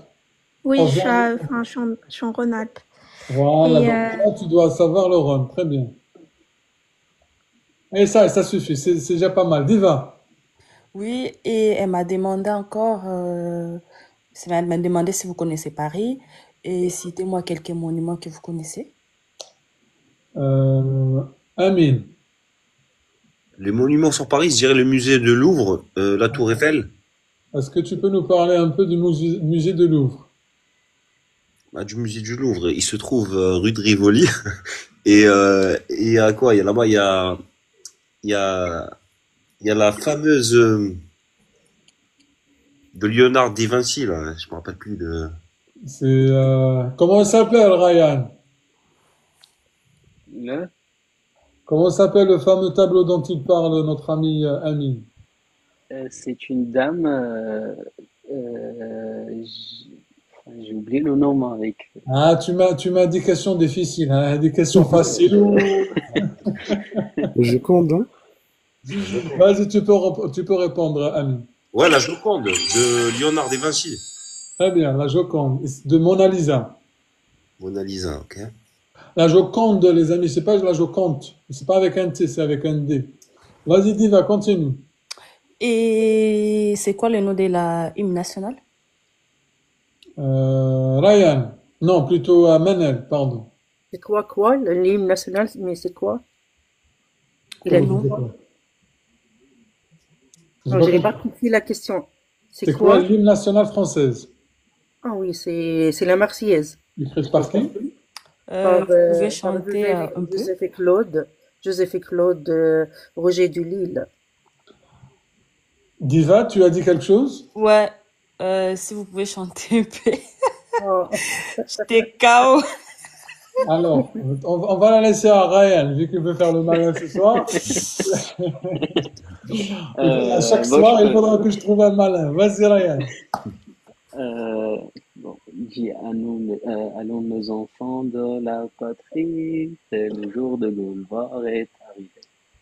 Oui, Environ- je suis en Rhône-Alpes. Voilà, Et, donc là, tu dois savoir le Rhône. Très bien. Et ça suffit, c'est déjà pas mal. Diva. Oui, et elle m'a demandé encore, elle m'a demandé si vous connaissez Paris et citez-moi quelques monuments que vous connaissez. Amine. Les monuments sur Paris, je dirais le musée de Louvre, la Tour Eiffel. Est-ce que tu peux nous parler un peu du musée de Louvre? Bah, du musée du Louvre, il se trouve rue de Rivoli. Et il y a quoi? Il y a là-bas, il y a, il y a la fameuse de Léonard de Vinci, là. Je me rappelle plus de. C'est comment s'appelle Ryan? Le, Comment s'appelle le fameux tableau dont il parle notre ami Amine? c'est une dame, j'ai oublié le nom, moi, avec. Ah, tu m'as dit questions difficiles, hein, des questions faciles. Je compte, hein. Vas-y, tu peux répondre, Amine. Ouais, la Joconde de Léonard de Vinci. Très bien, la Joconde de Mona Lisa. Mona Lisa, ok. La Joconde, les amis, c'est pas la Joconde. C'est pas avec un T, c'est avec un D. Vas-y, Diva, continue. Et c'est quoi le nom de la hymne nationale? Ryan. Non, plutôt Manel, pardon. C'est quoi, l'hymne national, mais c'est quoi? Il a Comment dit tu dis quoi? quoi? J'ai Non, pas je n'ai compris. pas compris la question. C'est C'est quoi quoi? l'hymne national française? Ah oui, c'est la Marseillaise. Écrite par qui? Par, Vous pouvez par chanter un peu? Joseph et Claude, Roger Dulille. Diva, tu as dit quelque chose? Ouais, si vous pouvez chanter un peu. Oh, J'étais KO. Alors, on va la laisser à Ryan, vu qu'il veut faire le malin ce soir. À chaque Bon, soir, je il peux. faudra que je trouve un malin. Vas-y, Ryan. Bon, dis allons nos enfants de la patrie, c'est le jour de gloire est arrivé.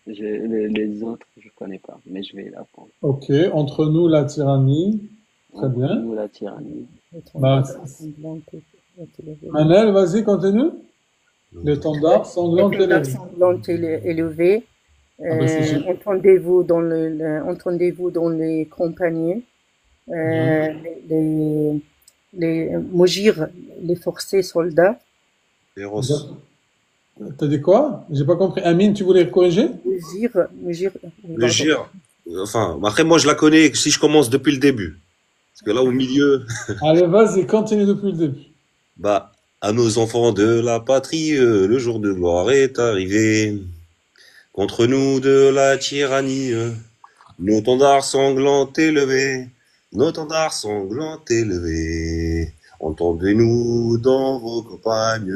Les autres, je connais pas, mais je vais l'apprendre. Ok, entre nous, la tyrannie. Très Entre bien. nous, la tyrannie. Bah, Manel, vas-y, continue. L'étendard sanglant L'étendard élevé. sanglant élevé. Ah bah, c'est super. Entendez-vous dans les campagnes, les maugir les forcés soldats. Féroce. T'as dit quoi? J'ai pas compris. Amine, tu voulais corriger? Maugir, Le gire. Enfin, après, moi, je la connais si je commence depuis le début. Parce que là, au milieu, Allez, vas-y, continue depuis le début. bah, à nos enfants de la patrie, le jour de gloire est arrivé. Contre nous de la tyrannie, nos tendards sanglants élevés, nos tendards sanglants élevés. Entendez-nous dans vos campagnes,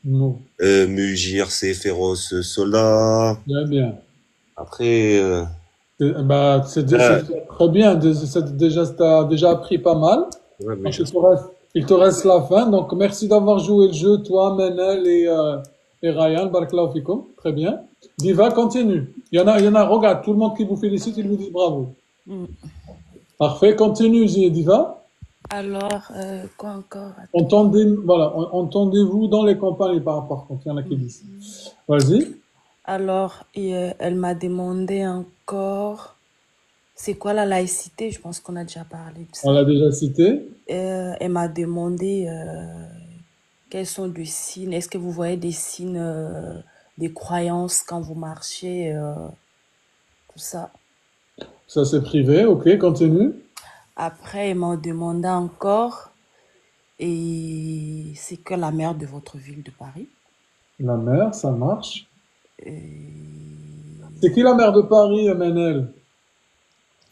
Non. mugir ces féroces soldats. Bien, bien. Après, Bah, c'est très bien. T'as déjà appris pas mal. ouais, mais Donc, il te reste la fin. Donc, merci d'avoir joué le jeu, toi, Menel et Ryan. Barakallahu fikum. Très bien. Diva, continue. Il y en a, regarde, tout le monde qui vous félicite, ils vous disent bravo. Mm. Parfait, continue, Diva. Alors, quoi encore? Entendez-vous dans les campagnes par contre, il y en a qui disent. Vas-y. Alors, elle m'a demandé encore, c'est quoi la laïcité? Je pense qu'on a déjà parlé de On ça. l'a déjà cité. Elle m'a demandé quels sont les signes. Est-ce que vous voyez des signes des croyances quand vous marchez, tout ça. Ça, c'est privé. Ok, continue. Après, ils m'ont demandé encore, et c'est que la maire de votre ville de Paris. La mère, ça marche. Et C'est qui la mère de Paris, Menel?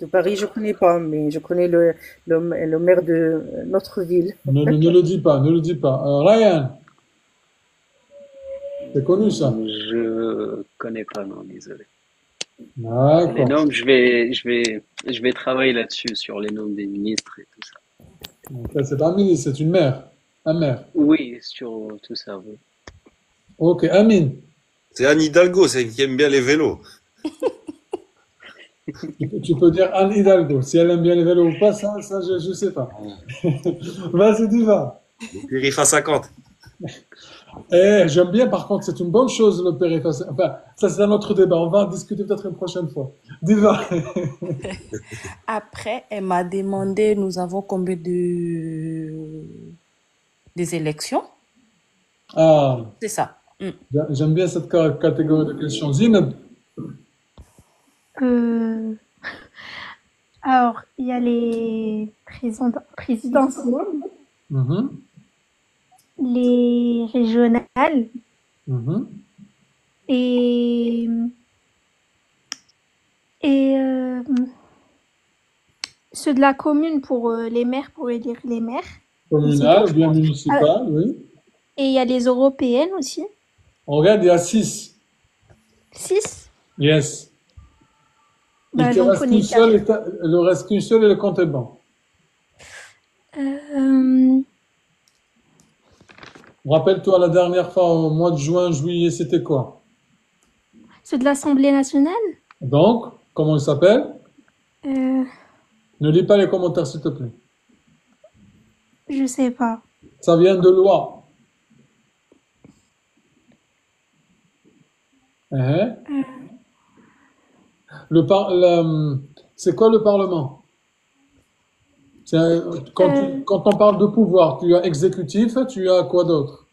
De Paris, je connais pas, mais je connais le maire de notre ville. Ne le dis pas, ne le dis pas. Ryan, c'est connu ça. Je connais pas, non, désolé. Les D'accord. noms, je vais travailler là-dessus, sur les noms des ministres et tout ça. Donc, c'est pas un ministre, c'est une mère. Un maire. Oui, sur tout ça, oui. Ok, Amine, C'est Anne Hidalgo, c'est qui aime bien les vélos. tu peux dire Anne Hidalgo. Si elle aime bien les vélos ou pas, ça je sais pas. Vas-y, Diva. Le périph' à 50. Eh, j'aime bien, par contre, c'est une bonne chose, le périphérique. Enfin, ça, c'est un autre débat. On va en discuter peut-être une prochaine fois. Diva. après, elle m'a demandé, nous avons combien des élections? Ah, C'est ça. j'aime bien cette catégorie de questions. Zineb. Euh, alors, il y a les présidentielles, Mhm, les régionales mhm. et, et ceux de la commune pour les maires, pour élire les maires. Communal ou bien municipal, oui. Et il y a les européennes aussi. On regarde, il y a 6. 6. Yes. Il Bah, te j'en reste connais qu'une seule le reste qu'une seule et le compte est bon. Rappelle-toi, la dernière fois, au mois de juin, juillet, c'était quoi? Ceux de l'Assemblée nationale. Donc, comment il s'appelle? Euh, Ne lis pas les commentaires, s'il te plaît. je sais pas. Ça vient de loi. Hein? C'est quoi le Parlement? Quand on parle de pouvoir, tu as exécutif, tu as quoi d'autre?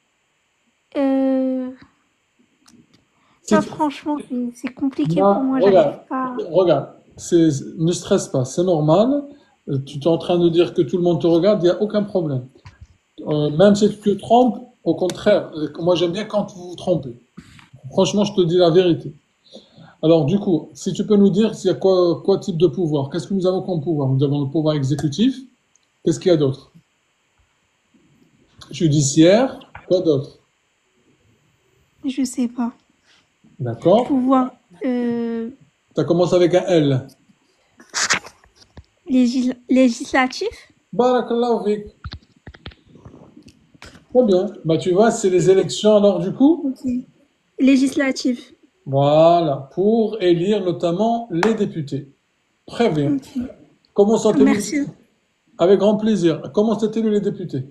Si Ça, tu- franchement, c'est compliqué Non, pour moi. regarde, J'arrive pas. regarde, ne stresse pas, c'est normal. Tu es en train de dire que tout le monde te regarde, il n'y a aucun problème. Même si tu te trompes, au contraire, moi j'aime bien quand vous vous trompez. Franchement, je te dis la vérité. Alors du coup, si tu peux nous dire s'il y a quoi type de pouvoir? Qu'est-ce que nous avons comme pouvoir? Nous avons le pouvoir exécutif. Qu'est-ce qu'il y a d'autre? Judiciaire. Quoi d'autre? Je sais pas. D'accord? Pouvoir Ça commence avec un L. législatif. Barakallahu fik. Très bien. Bah tu vois, c'est les élections alors du coup. Ok. Législatif. Voilà, pour élire notamment les députés. Très bien. Ok. Comment sont élus? Merci. Avec grand plaisir. Comment sont élus les députés?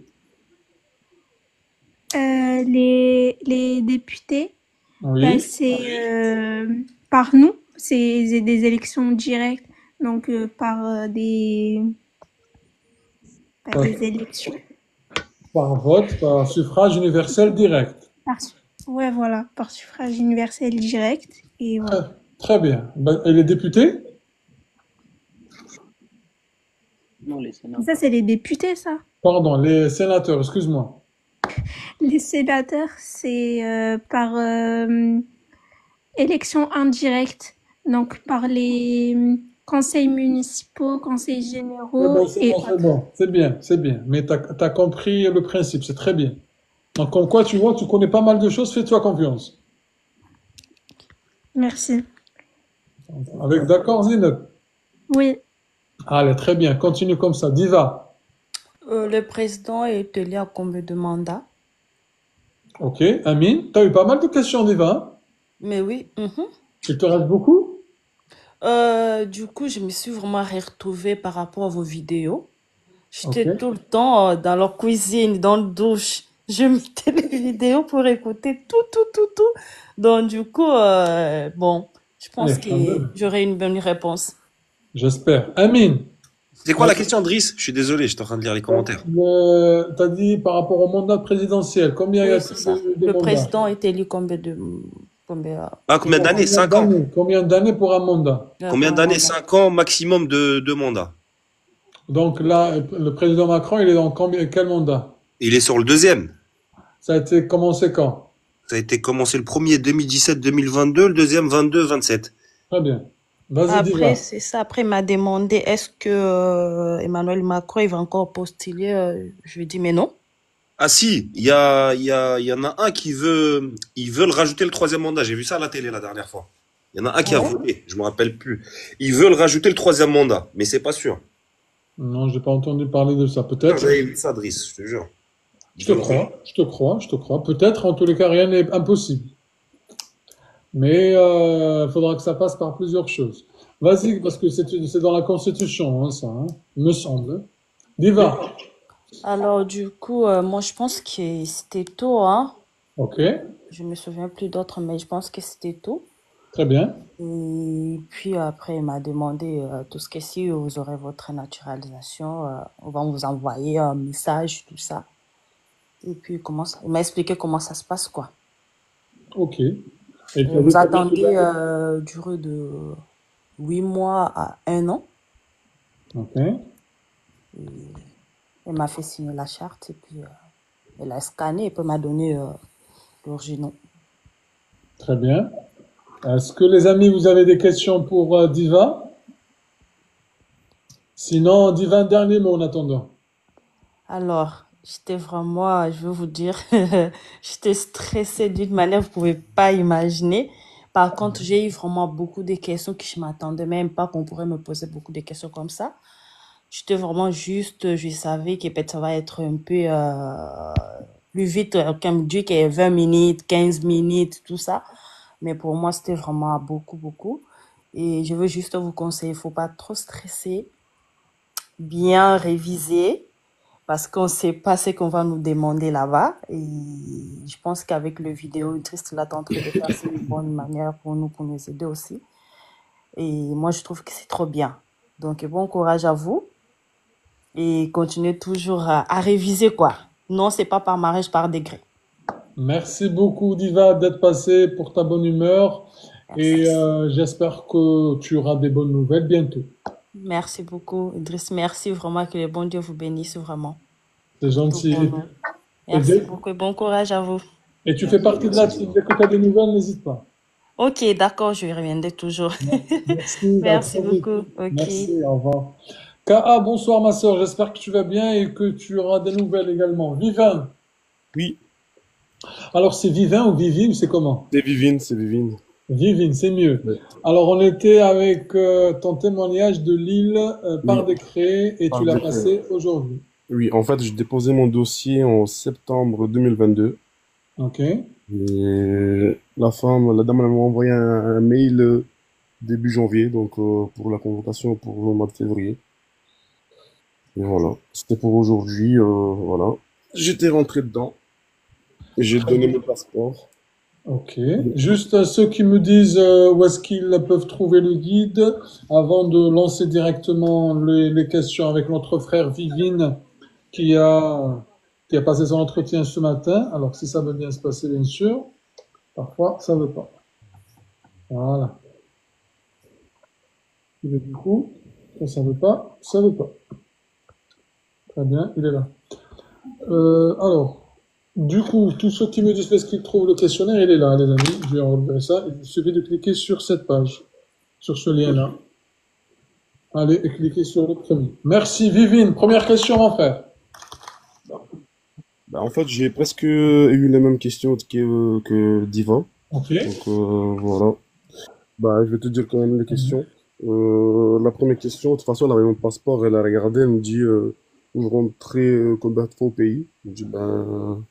Les députés, Oui. bah, c'est par nous. C'est des élections directes. Donc, par des élections. Par vote, par suffrage universel direct. Ouais, voilà, par suffrage universel direct. Et voilà. Très bien. Ben, et les députés? Non, les sénateurs. Ça, c'est les députés, ça. Pardon, les sénateurs, excuse-moi. Les sénateurs, c'est par élection indirecte. Donc, par les conseils municipaux, conseils généraux et autres. C'est bon, c'est bien. Mais tu as compris le principe, c'est très bien. Donc, comme quoi, tu vois, tu connais pas mal de choses, fais-toi confiance. Merci. Avec d'accord, Zineb? Oui. Allez, très bien, continue comme ça. Diva. Le président est élu à combien de mandats? Ok, Amine, tu as eu pas mal de questions, Diva. Hein? Mais oui. Il te reste beaucoup? Du coup, je me suis vraiment retrouvée par rapport à vos vidéos. J'étais Ok. tout le temps dans leur cuisine, dans la douche. Je mettais les vidéos pour écouter tout. Donc, du coup, bon, je pense que j'aurai une bonne réponse. J'espère. Amine. C'est quoi la question, Driss? Je suis désolé, j'étais en train de lire les commentaires. Tu as dit par rapport au mandat présidentiel, combien y Oui, a-t-il c'est ça. de Le mandats? président est élu combien de Combien, Ah, combien d'années? 5 ans. Combien d'années pour un mandat? Combien d'années? 5 ans maximum de mandat. Donc là, le président Macron, il est dans quel mandat? Il est sur le deuxième. Ça a été commencé quand? Ça a été commencé le premier 2017-2022, le deuxième 22-27. Très bien. Vas-y, Après, Diva. c'est ça. Après, il m'a demandé est-ce que Emmanuel Macron il va encore postuler. Je lui ai dit mais non. Ah si, il y en a un ils veulent rajouter le troisième mandat. J'ai vu ça à la télé la dernière fois. Il y en a un qui a Ouais. voté, je me rappelle plus. Ils veulent rajouter le troisième mandat, mais c'est pas sûr. Non, j'ai pas entendu parler de ça. Non, Peut-être. j'avais vu ça, Driss, je te jure. Je te crois, je te crois, je te crois. Peut-être, en tous les cas, rien n'est impossible. Mais il faudra que ça passe par plusieurs choses. Vas-y, parce que c'est dans la Constitution, hein, ça, hein, me semble. Diva. Alors, du coup, moi, je pense que c'était tôt, hein. Ok, Je me souviens plus d'autres, mais je pense que c'était tôt. très bien. Et puis après, il m'a demandé tout ce que si vous aurez votre naturalisation, on va vous envoyer un message, tout ça. Et puis, il m'a expliqué comment ça se passe, quoi. Ok. Et tu as Vous dit que tu attendez vas- durée de 8 mois à 1 an. Ok, Elle m'a fait signer la charte et puis elle a scanné et puis elle m'a donné l'original. très bien. Est-ce que les amis, vous avez des questions pour Diva? Sinon, Diva, un dernier mot en attendant. Alors, j'étais vraiment, je veux vous dire, j'étais stressée d'une manière que vous pouvez pas imaginer. Par contre, j'ai eu vraiment beaucoup de questions que je m'attendais même pas qu'on pourrait me poser beaucoup de questions comme ça. J'étais vraiment juste, je savais que peut-être ça va être un peu plus vite, comme dit que 20 minutes, 15 minutes, tout ça. Mais pour moi, c'était vraiment beaucoup, beaucoup. Et je veux juste vous conseiller, il faut pas trop stresser, bien réviser, parce qu'on ne sait pas ce qu'on va nous demander là-bas. Et je pense qu'avec le vidéo, Triste là, t'es en train de faire c'est une bonne manière pour nous aider aussi. Et moi, je trouve que c'est trop bien. Donc, bon courage à vous. Et continuez toujours à réviser, quoi. Non, c'est pas par mariage, par degré. Merci beaucoup, Diva, d'être passé pour ta bonne humeur. Et Merci. j'espère que tu auras des bonnes nouvelles bientôt. Merci beaucoup, Idriss. Merci vraiment, que le bon Dieu vous bénisse vraiment. C'est Tout gentil. pour nous. Merci beaucoup et bon courage à vous. Et tu fais partie de la team. Dès que tu as des nouvelles, n'hésite pas. Ok, d'accord, je reviendrai toujours. Merci. Merci beaucoup. Ok. Merci, au revoir. Ka, bonsoir ma soeur. J'espère que tu vas bien et que tu auras des nouvelles également. Vivin. Oui, Alors, c'est Vivin ou Vivi ou c'est comment? c'est Vivine, c'est Vivine. Vivine, c'est mieux. Ouais. Alors, on était avec ton témoignage de Lille par Oui, décret et par tu l'as décret. passé aujourd'hui. Oui, en fait, j'ai déposé mon dossier en septembre 2022. Ok. Et la dame, elle m'a envoyé un mail début janvier, donc pour la convocation pour le mois de février. Et voilà, c'était pour aujourd'hui, voilà. J'étais rentré dedans et j'ai donné mon passeport. Ok. Juste ceux qui me disent où est-ce qu'ils peuvent trouver le guide, avant de lancer directement les questions avec notre frère Vivine qui a passé son entretien ce matin. Alors si ça veut bien se passer, bien sûr. Parfois, ça veut pas. Voilà. Et du coup, quand ça veut pas, ça veut pas. Très bien, il est là. Alors, du coup, tous ceux qui me disent est-ce qu'ils trouvent le questionnaire, il est là, les amis. Je vais enlever ça. Il suffit de cliquer sur cette page, sur ce lien-là. Allez, et cliquez sur le premier. Merci, Vivine. Première question, mon frère. Bah, en fait, j'ai presque eu les mêmes questions que Diva. Ok. Donc voilà. Bah, je vais te dire quand même les questions. La première question, de toute façon, elle avait mon passeport, elle a regardé, elle me dit vous rentrez combien de fois au pays? Je dis ben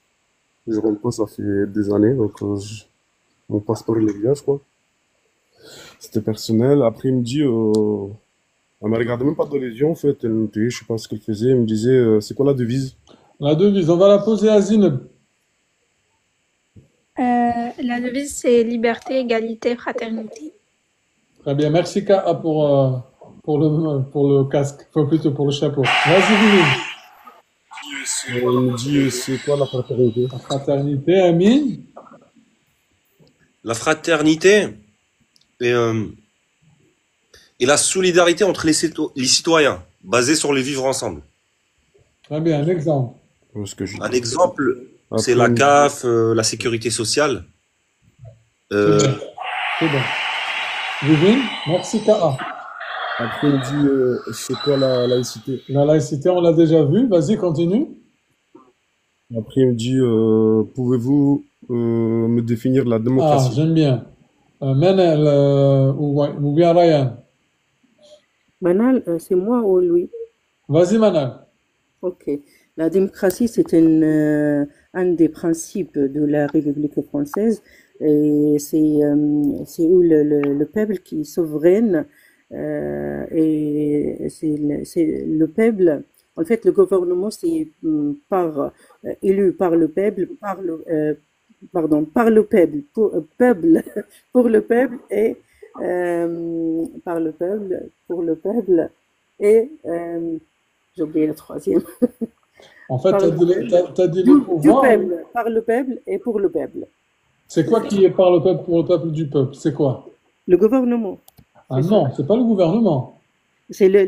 je rentre pas, ça fait des années, donc mon passeport il est vierge quoi. C'était personnel. Après il me dit elle m'a regardé même pas dans les yeux en fait, elle me dit, je sais pas ce qu'elle faisait, elle me disait c'est quoi la devise? La devise, on va la poser à Zineb. La devise, c'est liberté, égalité, fraternité. Très bien, merci Ka pour le casque, enfin plutôt pour le chapeau. Vas-y, Vivine. Elle me dit c'est quoi la fraternité? La fraternité, Amine. la fraternité et, la solidarité entre les citoyens, basée sur le vivre ensemble. Très bien, un exemple. Ce que je Un dis. exemple, c'est Après, la CAF, la sécurité sociale. C'est Euh, bon. C'est bon. Vivine, merci Kaa. après, il me dit, c'est quoi la laïcité? La laïcité, on l'a déjà vu. Vas-y, continue. Après, il me dit, pouvez-vous me définir la Ah, démocratie? j'aime bien. Manel, ou bien Ryan. Manal, c'est moi ou lui? Vas-y, Manel. Ok. La démocratie, c'est un des principes de la République française et c'est où le peuple qui est souverain et c'est le peuple. En fait, le gouvernement, c'est élu par le peuple, par le peuple, peuple, pour le peuple et par le peuple, pour le peuple et j'ai oublié le troisième. En fait, Par t'as le dit, peuple. t'as dit Du le pouvoir. peuple, par le peuple et pour le peuple. C'est quoi qui est par le peuple pour le peuple du peuple? C'est quoi? Le gouvernement, Ah c'est ça. non, c'est pas le gouvernement. C'est les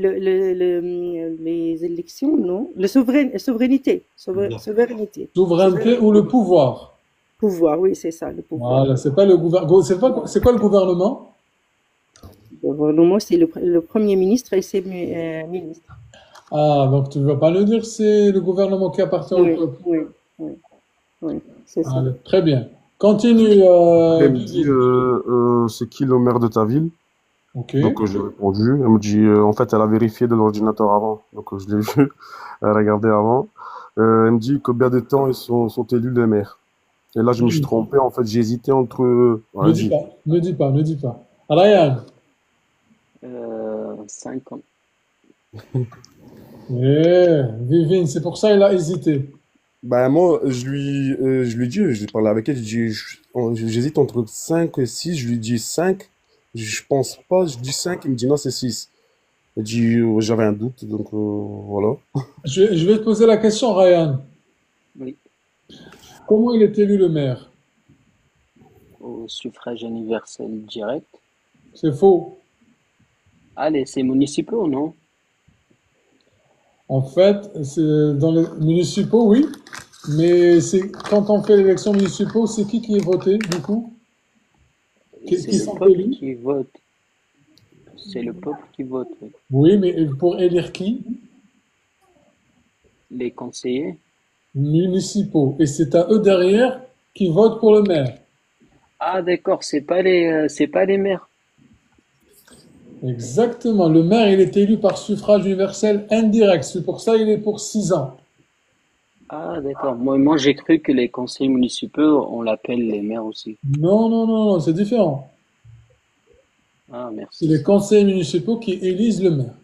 élections, non? La souveraineté. Souveraineté. Souveraineté ou le pouvoir? Pouvoir, oui, c'est ça, le pouvoir. Voilà, c'est pas le gouvernement. C'est quoi le gouvernement? Le gouvernement, c'est le premier ministre et ses ministres. Ah, donc tu ne vas pas le dire, c'est le gouvernement qui appartient au Oui, peuple. oui, c'est ça. Allez, très bien. Continue, Après, il me dit, Vivine. c'est qui le maire de ta ville? Ok. Donc, j'ai répondu. Elle me dit, en fait, elle a vérifié de l'ordinateur avant. Donc, je l'ai vu. Elle a regardé avant. Elle me dit combien de temps ils sont élus les maires. Et là, je me suis trompé. En fait, j'ai hésité entre. Ne dis Vas-y. pas, ne dis pas, ne dis pas. Ryan. 5 ans. Vivine, c'est pour ça qu'il a hésité. Bah, moi, je lui dis, je parlais avec elle, je dis, j'hésite entre 5 et 6. Je lui dis 5. Je pense pas, je dis 5. Il me dit non, c'est 6. Il dit, j'avais un doute, donc voilà. Je vais te poser la question, Ryan. Oui, Comment il est élu le maire? au suffrage universel direct. C'est faux. Allez, c'est municipaux, non? En fait, c'est dans les municipaux, oui. Mais c'est quand on fait l'élection municipale, c'est qui est voté, du coup? Qui C'est le sont peuple élus? qui vote. C'est le peuple qui vote, oui. Oui, mais pour élire qui? Les conseillers. Municipaux. Et c'est à eux derrière qui votent pour le maire. Ah, d'accord, c'est pas les maires. Exactement. Le maire, il est élu par suffrage universel indirect. C'est pour ça qu'il est pour 6 ans. Ah, d'accord. Moi, j'ai cru que les conseillers municipaux, on l'appelle les maires aussi. Non, non, non, non, c'est différent. Ah, C'est merci. les conseils municipaux qui élisent le maire.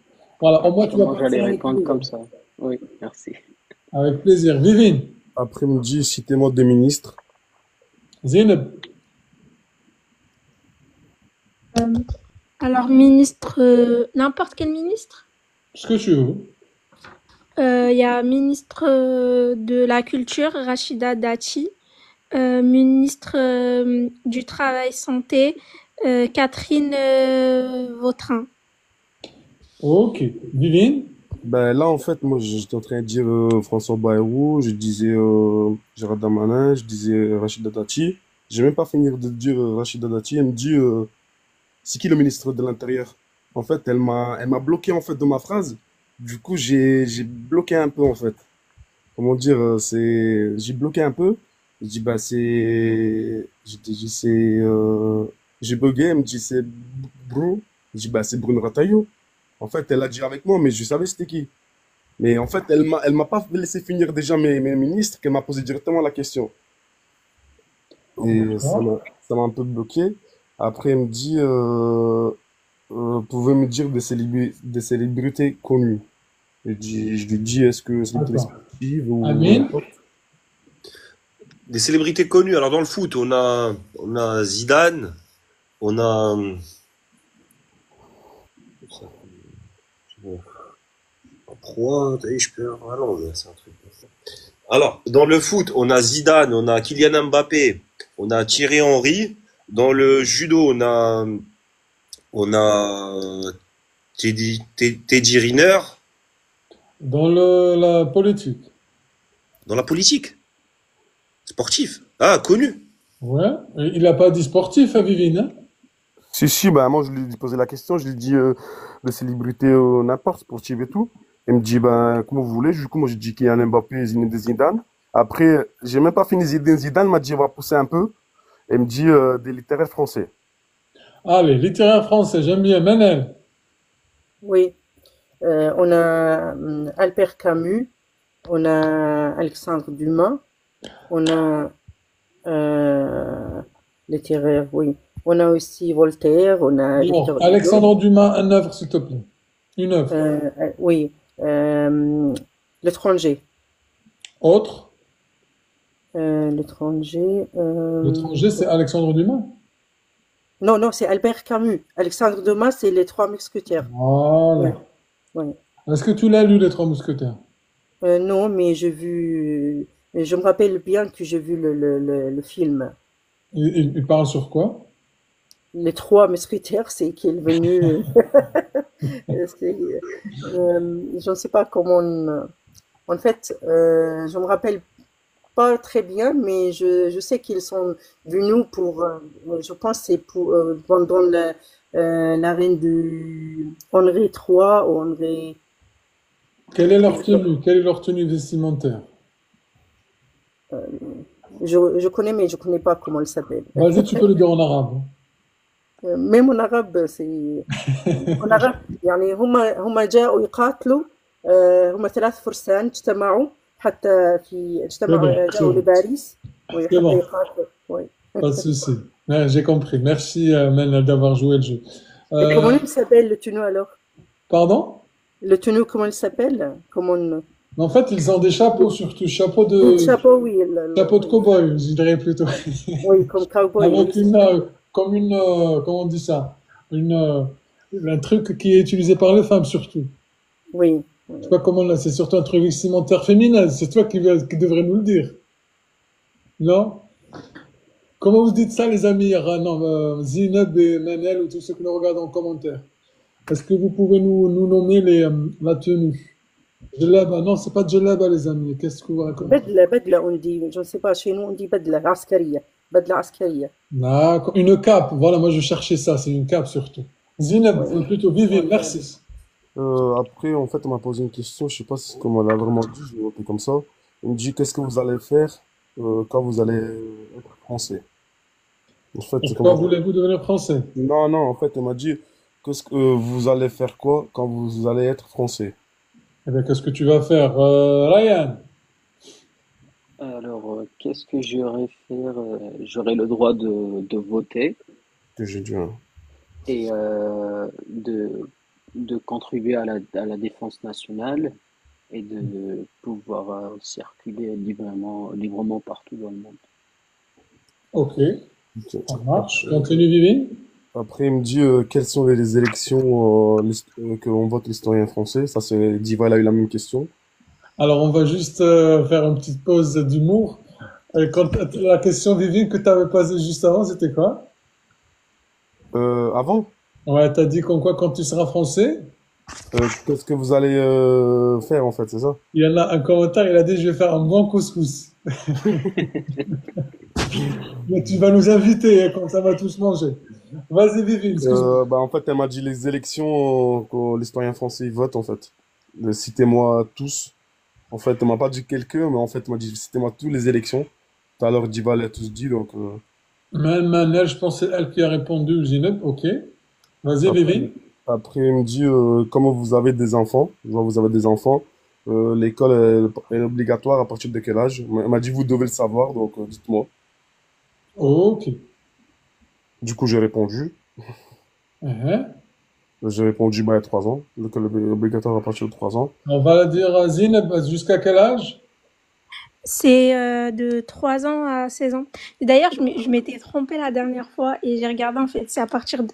Voilà, au moins tu vas Moi, passer j'allais avec répondre plaisir. comme ça. Oui, merci. Avec plaisir. Vivine, Après, il me dit, citez-moi des ministres. Zineb, Euh, alors, ministre, n'importe quel ministre. ce que tu veux. Il y a ministre de la Culture, Rachida Dati, ministre du Travail Santé, Catherine Vautrin. Ok. Vivine, Ben là, en fait, moi, j'étais en train de dire François Bayrou, je disais Gérard Darmanin, je disais Rachida Dati. J'ai même pas fini de dire Rachida Dati. Elle me dit, c'est qui le ministre de l'Intérieur? En fait, elle m'a bloqué en fait de ma phrase. Du coup, j'ai bloqué un peu en fait. Comment dire, j'ai bloqué un peu. Je dis bah j'ai dit j'ai bugué. Elle me dit c'est Brou. Je dis bah c'est Bruno Rataillot. En fait, elle a dit avec moi, mais je savais c'était qui. Mais en fait, elle m'a pas laissé finir déjà mes ministres, qu'elle m'a posé directement la question. Et d'accord. ça m'a un peu bloqué. Après, elle me dit, pouvez me dire des célébrités connues. Je lui dis, est-ce que célébrité Attends. sportive ou Amine, n'importe. Des célébrités connues. Alors dans le foot, on a Zidane, on a trois. Je peux. Ah non, mais c'est un truc. Alors dans le foot, on a Zidane, on a Kylian Mbappé, on a Thierry Henry. Dans le judo, on a Teddy Riner. Dans la politique. Dans la politique, sportif. Ah, connu. Ouais. Et il n'a pas dit sportif, hein, Vivine, hein? Si, bah, moi, je lui ai posé la question, je lui ai dit de célébrité n'importe, sportive et tout. Il me dit, ben, comment vous voulez. Du coup, moi, j'ai dit qu'il y a un Mbappé, Zinedine Zidane. Après, j'ai même pas fini Zinedine Zidane, il m'a dit, on va pousser un peu. Et il me dit, des littéraires français. Allez, littéraire français, j'aime bien. Manel. Oui, on a Albert Camus, on a Alexandre Dumas, on a littéraire, oui. On a aussi Voltaire, on a Alors, Victor Hugo. Alexandre Dumas, une œuvre, s'il te plaît. Une œuvre. Oui, l'étranger. Autre. L'étranger. L'étranger, c'est Alexandre Dumas. Non, non, c'est Albert Camus. Alexandre Dumas, c'est Les Trois Mousquetaires. Oui, Voilà. oui. Est-ce que tu l'as lu, Les Trois Mousquetaires? Non, mais j'ai vu. Je me rappelle bien que j'ai vu le film. Il parle sur quoi? Les Trois Mousquetaires, c'est qui est venu. Je ne sais pas comment. En fait, je me rappelle pas très bien, mais je sais qu'ils sont venus pour. Je pense que c'est pour pendant la reine de Henri III ou Henri. Quelle est leur tenue? Quelle est leur tenue vestimentaire? Je connais, mais je connais pas comment elle s'appelle. Vas-y, tu peux le dire en arabe. même en arabe c'est en arabe يعني هم جاءوا يقاتلوا هم ثلاث فرسان اجتمعوا حتى في C'est bon, اجتمعوا c'est جاءوا bon. لباريس C'est حتى bon, يقاتلوا oui. pas de souci. Ouais, j'ai compris. Merci, Manel, d'avoir joué le jeu. Et comment il s'appelle le tenue alors? Pardon? Le tenue comment il s'appelle? En fait, ils ont des chapeaux, surtout chapeau Chapeau, oui. chapeau de cow-boy, je dirais plutôt. Oui, comme cowboy. Avec Oui, comme comment on dit ça? Un truc qui est utilisé par les femmes, surtout. oui. Je sais pas comment là, c'est surtout un truc vestimentaire féminin. C'est toi qui devrais nous le dire. Non? Comment vous dites ça, les amis? Non, Zineb et Manel ou tous ceux qui nous regardent en commentaire. Est-ce que vous pouvez nous nommer la tenue? Djellaba, non, c'est pas djellaba, les amis. Qu'est-ce que vous racontez? بدلة on dit, je ne sais pas, chez nous on dit بدلة عسكرية, بدلة عسكرية. D'accord. Une cape. Voilà, moi je cherchais ça. C'est une cape surtout. Zineb, Ouais. plutôt Vivine, merci. Après, en fait, on m'a posé une question, je sais pas si, comme on l'a vraiment dit, je l'ai noté comme ça. Il me dit, qu'est-ce que vous allez faire quand vous allez être français? En fait, c'est Pourquoi comme... voulez-vous devenir français? Non, non, en fait, il m'a dit, qu'est-ce que vous allez faire quoi quand vous allez être français? Eh bien, qu'est-ce que tu vas faire, Ryan? Alors, qu'est-ce que j'aurais faire? J'aurais le droit de voter Que j'ai dit, hein. et de contribuer à la défense nationale et de pouvoir circuler librement partout dans le monde. Ok, Ok. ça marche. Continue, Vivine. Après, il me dit, quelles sont les élections que on vote l'historien français? Ça, c'est Diva, il a eu la même question. Alors, on va juste faire une petite pause d'humour. La question, Vivine, que tu avais posée juste avant, c'était quoi? Avant, Ouais, t'as dit comme quoi quand tu seras français? qu'est-ce que vous allez faire, en fait, c'est ça? Il y en a un commentaire, il a dit je vais faire un bon couscous. Mais tu vas nous inviter, hein, comme ça va tous manger. Vas-y, Vivine, excuse-moi. Bah, en fait, elle m'a dit les élections que l'historien français il vote, en fait. Citez-moi tous. En fait, elle m'a pas dit quelques, mais en fait, elle m'a dit citez-moi tous les élections. Tout à l'heure, Diva l'a tous dit, donc Manel, je pense que c'est elle qui a répondu, Zineb. Ok. Vas-y, après, Vivine. après, il me dit comment vous avez des enfants. Je vois, vous avez des enfants. L'école est obligatoire à partir de quel âge? Elle m'a dit vous devez le savoir, donc dites-moi. Ok. Du coup, j'ai répondu. Uh-huh. J'ai répondu bah, il y a 3 ans. L'école est obligatoire à partir de 3 ans. On va dire à Zineb, jusqu'à quel âge? C'est de 3 ans à 16 ans. Et d'ailleurs, je m'étais trompée la dernière fois et j'ai regardé, en fait, c'est à partir de...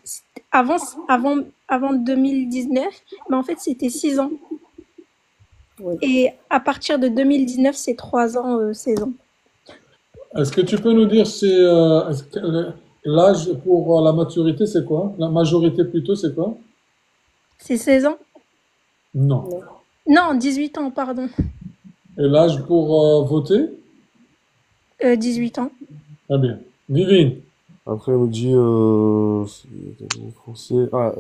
Avant 2019, mais en fait, c'était 6 ans. Oui. Et à partir de 2019, c'est 3 ans, 16 ans. Est-ce que tu peux nous dire L'âge pour la maturité, c'est quoi? La majorité plutôt, c'est quoi? C'est 16 ans? Non. Non. Non, 18 ans, pardon. Et l'âge pour voter? 18 ans. Très bien. Vivine. Après, elle me dit, français. Ah,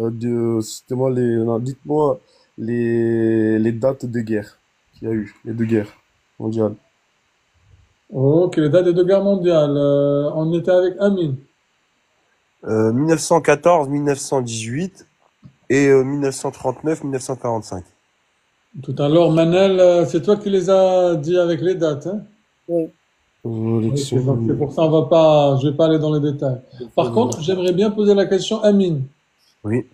c'était moi non, dites-moi les dates de guerre qu'il y a eu, les deux guerres mondiales. Ok, les dates des deux guerres mondiales. On était avec Amine. 1914, 1918 et 1939, 1945. Tout à l'heure, Manel, c'est toi qui les as dit avec les dates, hein? Oui. Ok, Élection donc c'est pour ça, je vais pas aller dans les détails. Par contre, j'aimerais bien poser la question à Amine. Oui.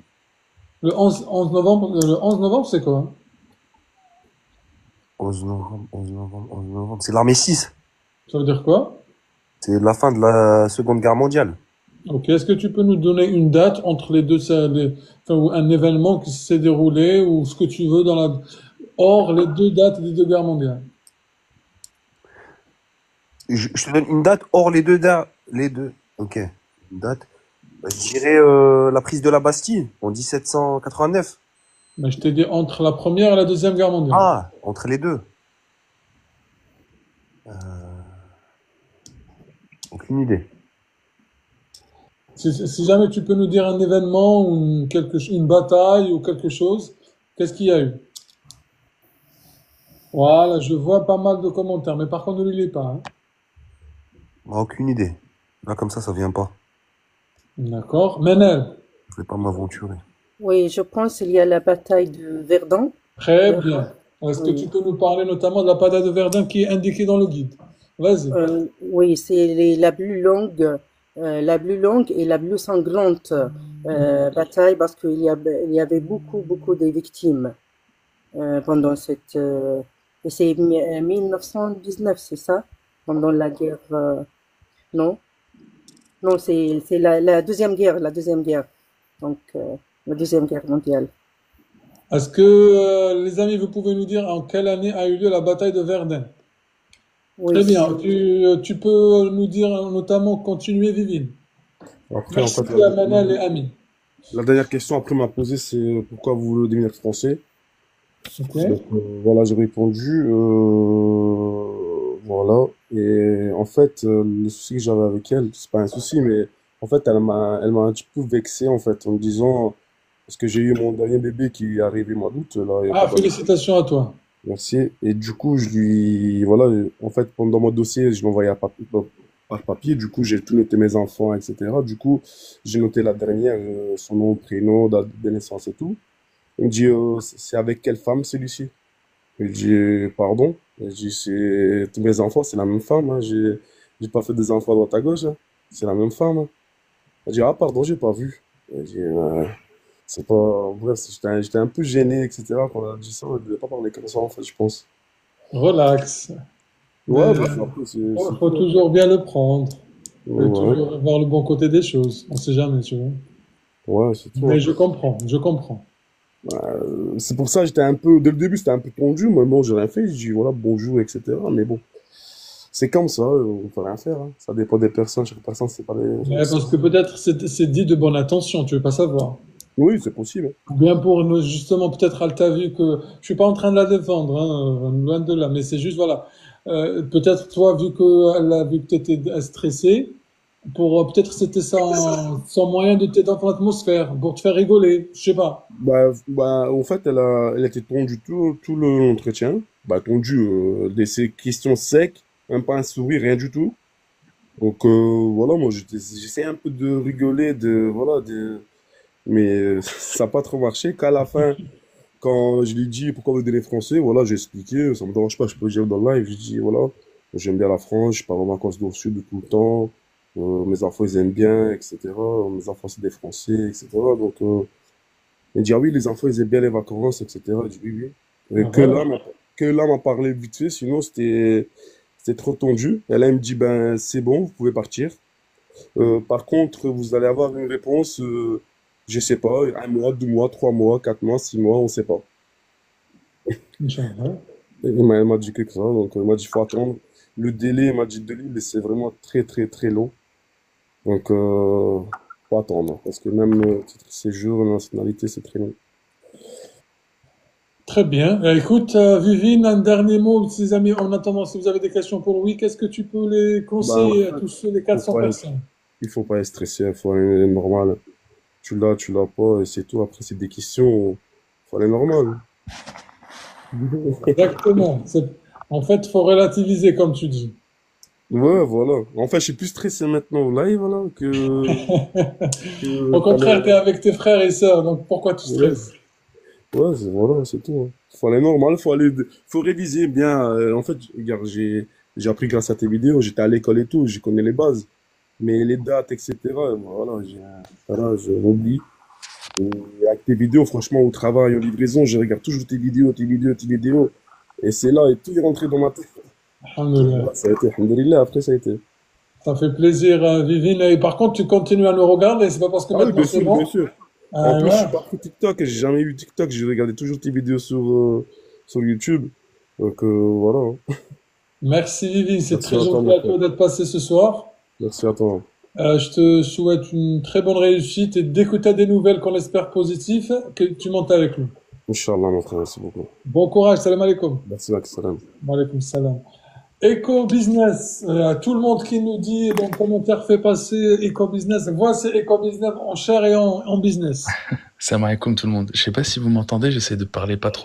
Le 11 novembre, c'est quoi? 11 novembre, 11 novembre, 11 novembre. C'est l'armée 6. Ça veut dire quoi? C'est la fin de la Seconde Guerre mondiale. Ok, est-ce que tu peux nous donner une date entre les deux, enfin, ou un événement qui s'est déroulé, ou ce que tu veux hors les deux dates des deux guerres mondiales? Je te donne une date hors les deux dates. Les deux. Ok. Une date. Bah, je dirais la prise de la Bastille en 1789. Ben, je t'ai dit entre la première et la deuxième guerre mondiale. Ah, entre les deux. Aucune idée. Si jamais tu peux nous dire un événement, ou une bataille ou quelque chose, qu'est-ce qu'il y a eu? Voilà, je vois pas mal de commentaires, mais par contre, ne les lis pas, hein. Bah, aucune idée. Là, comme ça vient pas. D'accord. Menel, Je vais pas m'aventurer. Oui, je pense qu'il y a la bataille de Verdun. très Euh, bien. Est-ce que tu oui. peux nous parler notamment de la bataille de Verdun qui est indiquée dans le guide? Vas-y. Oui, c'est la plus longue et la plus sanglante bataille parce il y avait beaucoup de victimes pendant cette. Et c'est 1919, c'est ça? Pendant la guerre. Non? Non, c'est la deuxième guerre. Donc, la deuxième guerre mondiale. Est-ce que, les amis, vous pouvez nous dire en quelle année a eu lieu la bataille de Verdun? Oui, Très bien. c'est. Tu peux nous dire notamment continuer, Vivine. Après, en Merci fait, à Manel et Ami. la dernière question après m'a posé, c'est pourquoi vous voulez devenir français? Ok. Donc, voilà, j'ai répondu. Voilà. Et en fait, le souci que j'avais avec elle, c'est pas un souci, mais en fait, elle m'a un petit peu vexé, en fait, en me disant, parce que j'ai eu mon dernier bébé qui est arrivé mois d'août, là, il y a pas Ah, mal. félicitations à toi. Merci. Et du coup, voilà, en fait, pendant mon dossier, je l'envoyais par papier. Du coup, j'ai tout noté mes enfants, etc. Du coup, j'ai noté la dernière, son nom, prénom, date de naissance et tout. Il me dit, c'est avec quelle femme celui-ci? Je dis, pardon? Je dis, c'est tous mes enfants, c'est la même femme, hein. J'ai pas fait des enfants à droite à gauche, hein. C'est la même femme, hein. Elle dit, ah, pardon, j'ai pas vu. Je dis, c'est pas, bref, j'étais un peu gêné, etc. Quand elle a dit ça, elle devait pas parler comme ça, en fait, je pense. Relax. Ouais, Mais bah, après, c'est faut tout, hein. toujours bien le prendre. Et Ouais, toujours voir le bon côté des choses. On sait jamais, tu vois. ouais, c'est tout, Mais hein. je comprends, je comprends. C'est pour ça, j'étais un peu, dès le début, c'était un peu tendu. Moi, bon, j'ai rien fait. Je dis, voilà, bonjour, etc. Mais bon, c'est comme ça, on peut rien faire, hein. Ça dépend des personnes. Chaque personne, c'est pas les. Ouais, parce que peut-être c'est dit de bonne intention, tu veux pas savoir. Oui, c'est possible, Ou bien pour nous, justement, peut-être elle t'a vu que je suis pas en train de la défendre, hein, loin de là, mais c'est juste voilà. Peut-être toi, vu que elle a vu que tu étais stressé, pour peut-être c'était son moyen de t'aider dans ton atmosphère, pour te faire rigoler, je sais pas. En fait, elle était tondue tout l'entretien. Bah, tondue, laissée question sec, même pas un sourire, rien du tout. Donc, voilà, moi, j'essaie un peu de rigoler, voilà, mais ça n'a pas trop marché. Qu'à la fin, quand je lui dis pourquoi vous donnez français, voilà, j'ai expliqué, ça me dérange pas, je peux le dire dans le live. Je dis, voilà, j'aime bien la France, je pars en vacances dans le sud tout le temps, mes enfants ils aiment bien, etc. Mes enfants c'est des Français, etc. Donc, il dit, ah oui, les enfants ils aiment bien les vacances, etc. Je dis, oui, oui. Et Ah, voilà. que là, m'a parlé vite fait, sinon c'était trop tendu. Et là, il me dit, ben, c'est bon, vous pouvez partir. Par contre, vous allez avoir une réponse, je sais pas, un mois, 2 mois, 3 mois, 4 mois, 6 mois, on sait pas. Inch'Allah. Et elle m'a dit que ça, donc elle m'a dit, faut attendre. Le délai, elle m'a dit de l'île, c'est vraiment très, très, très long. Donc, faut attendre. Parce que même titre de séjour, nationalité, c'est très long. Très bien. Écoute, Vivine, un dernier mot, ses amis, en attendant, si vous avez des questions pour lui, qu'est-ce que tu peux les Bah, conseiller à tous les faut 400 pas être, personnes? il faut pas être stressé, il faut aller normal. Tu l'as pas, et c'est tout. Après, c'est des questions, faut aller normal. Exactement. En fait, faut relativiser, comme tu dis. Ouais, voilà. En fait, je suis plus stressé maintenant au live, là, Au que contraire, tu es avec tes frères et sœurs, donc pourquoi tu ouais, stresses? ouais, voilà, c'est tout, hein. Faut aller normal, faut réviser bien. En fait, regarde, j'ai appris grâce à tes vidéos, j'étais à l'école et tout, je connais les bases. Mais les dates, etc., voilà, voilà, je m'oublie. Et avec tes vidéos, franchement, au travail, en livraison, je regarde toujours tes vidéos, tes vidéos, tes vidéos. Et c'est là, et tout est rentré dans ma tête. Alhamdoulilah. Voilà, ça a été, alhamdoulilah, après ça a été. Ça fait plaisir, Vivine. Et par contre, tu continues à nous regarder, c'est pas parce que Ah oui, maintenant bien c'est sûr, bien bon. sûr. En plus, je suis Ouais. pas trop TikTok, et j'ai jamais eu TikTok, j'ai regardé toujours tes vidéos sur YouTube. Donc, voilà, hein. Merci, Vivine. C'est Merci très à toi, gentil mon à frère. toi d'être passé ce soir. Merci à toi. Je te souhaite une très bonne réussite et dès que tu as des nouvelles qu'on espère positives, que tu montes avec nous. Inch'Allah, mon frère, merci beaucoup. Bon courage, salam alaikum. Merci, salam. Wa alaikum salam. Eco Business, tout le monde qui nous dit dans le commentaire fait passer Eco Business, voici Eco Business en chair et en business. Salam alaikum tout le monde. Je sais pas si vous m'entendez, j'essaie de parler pas trop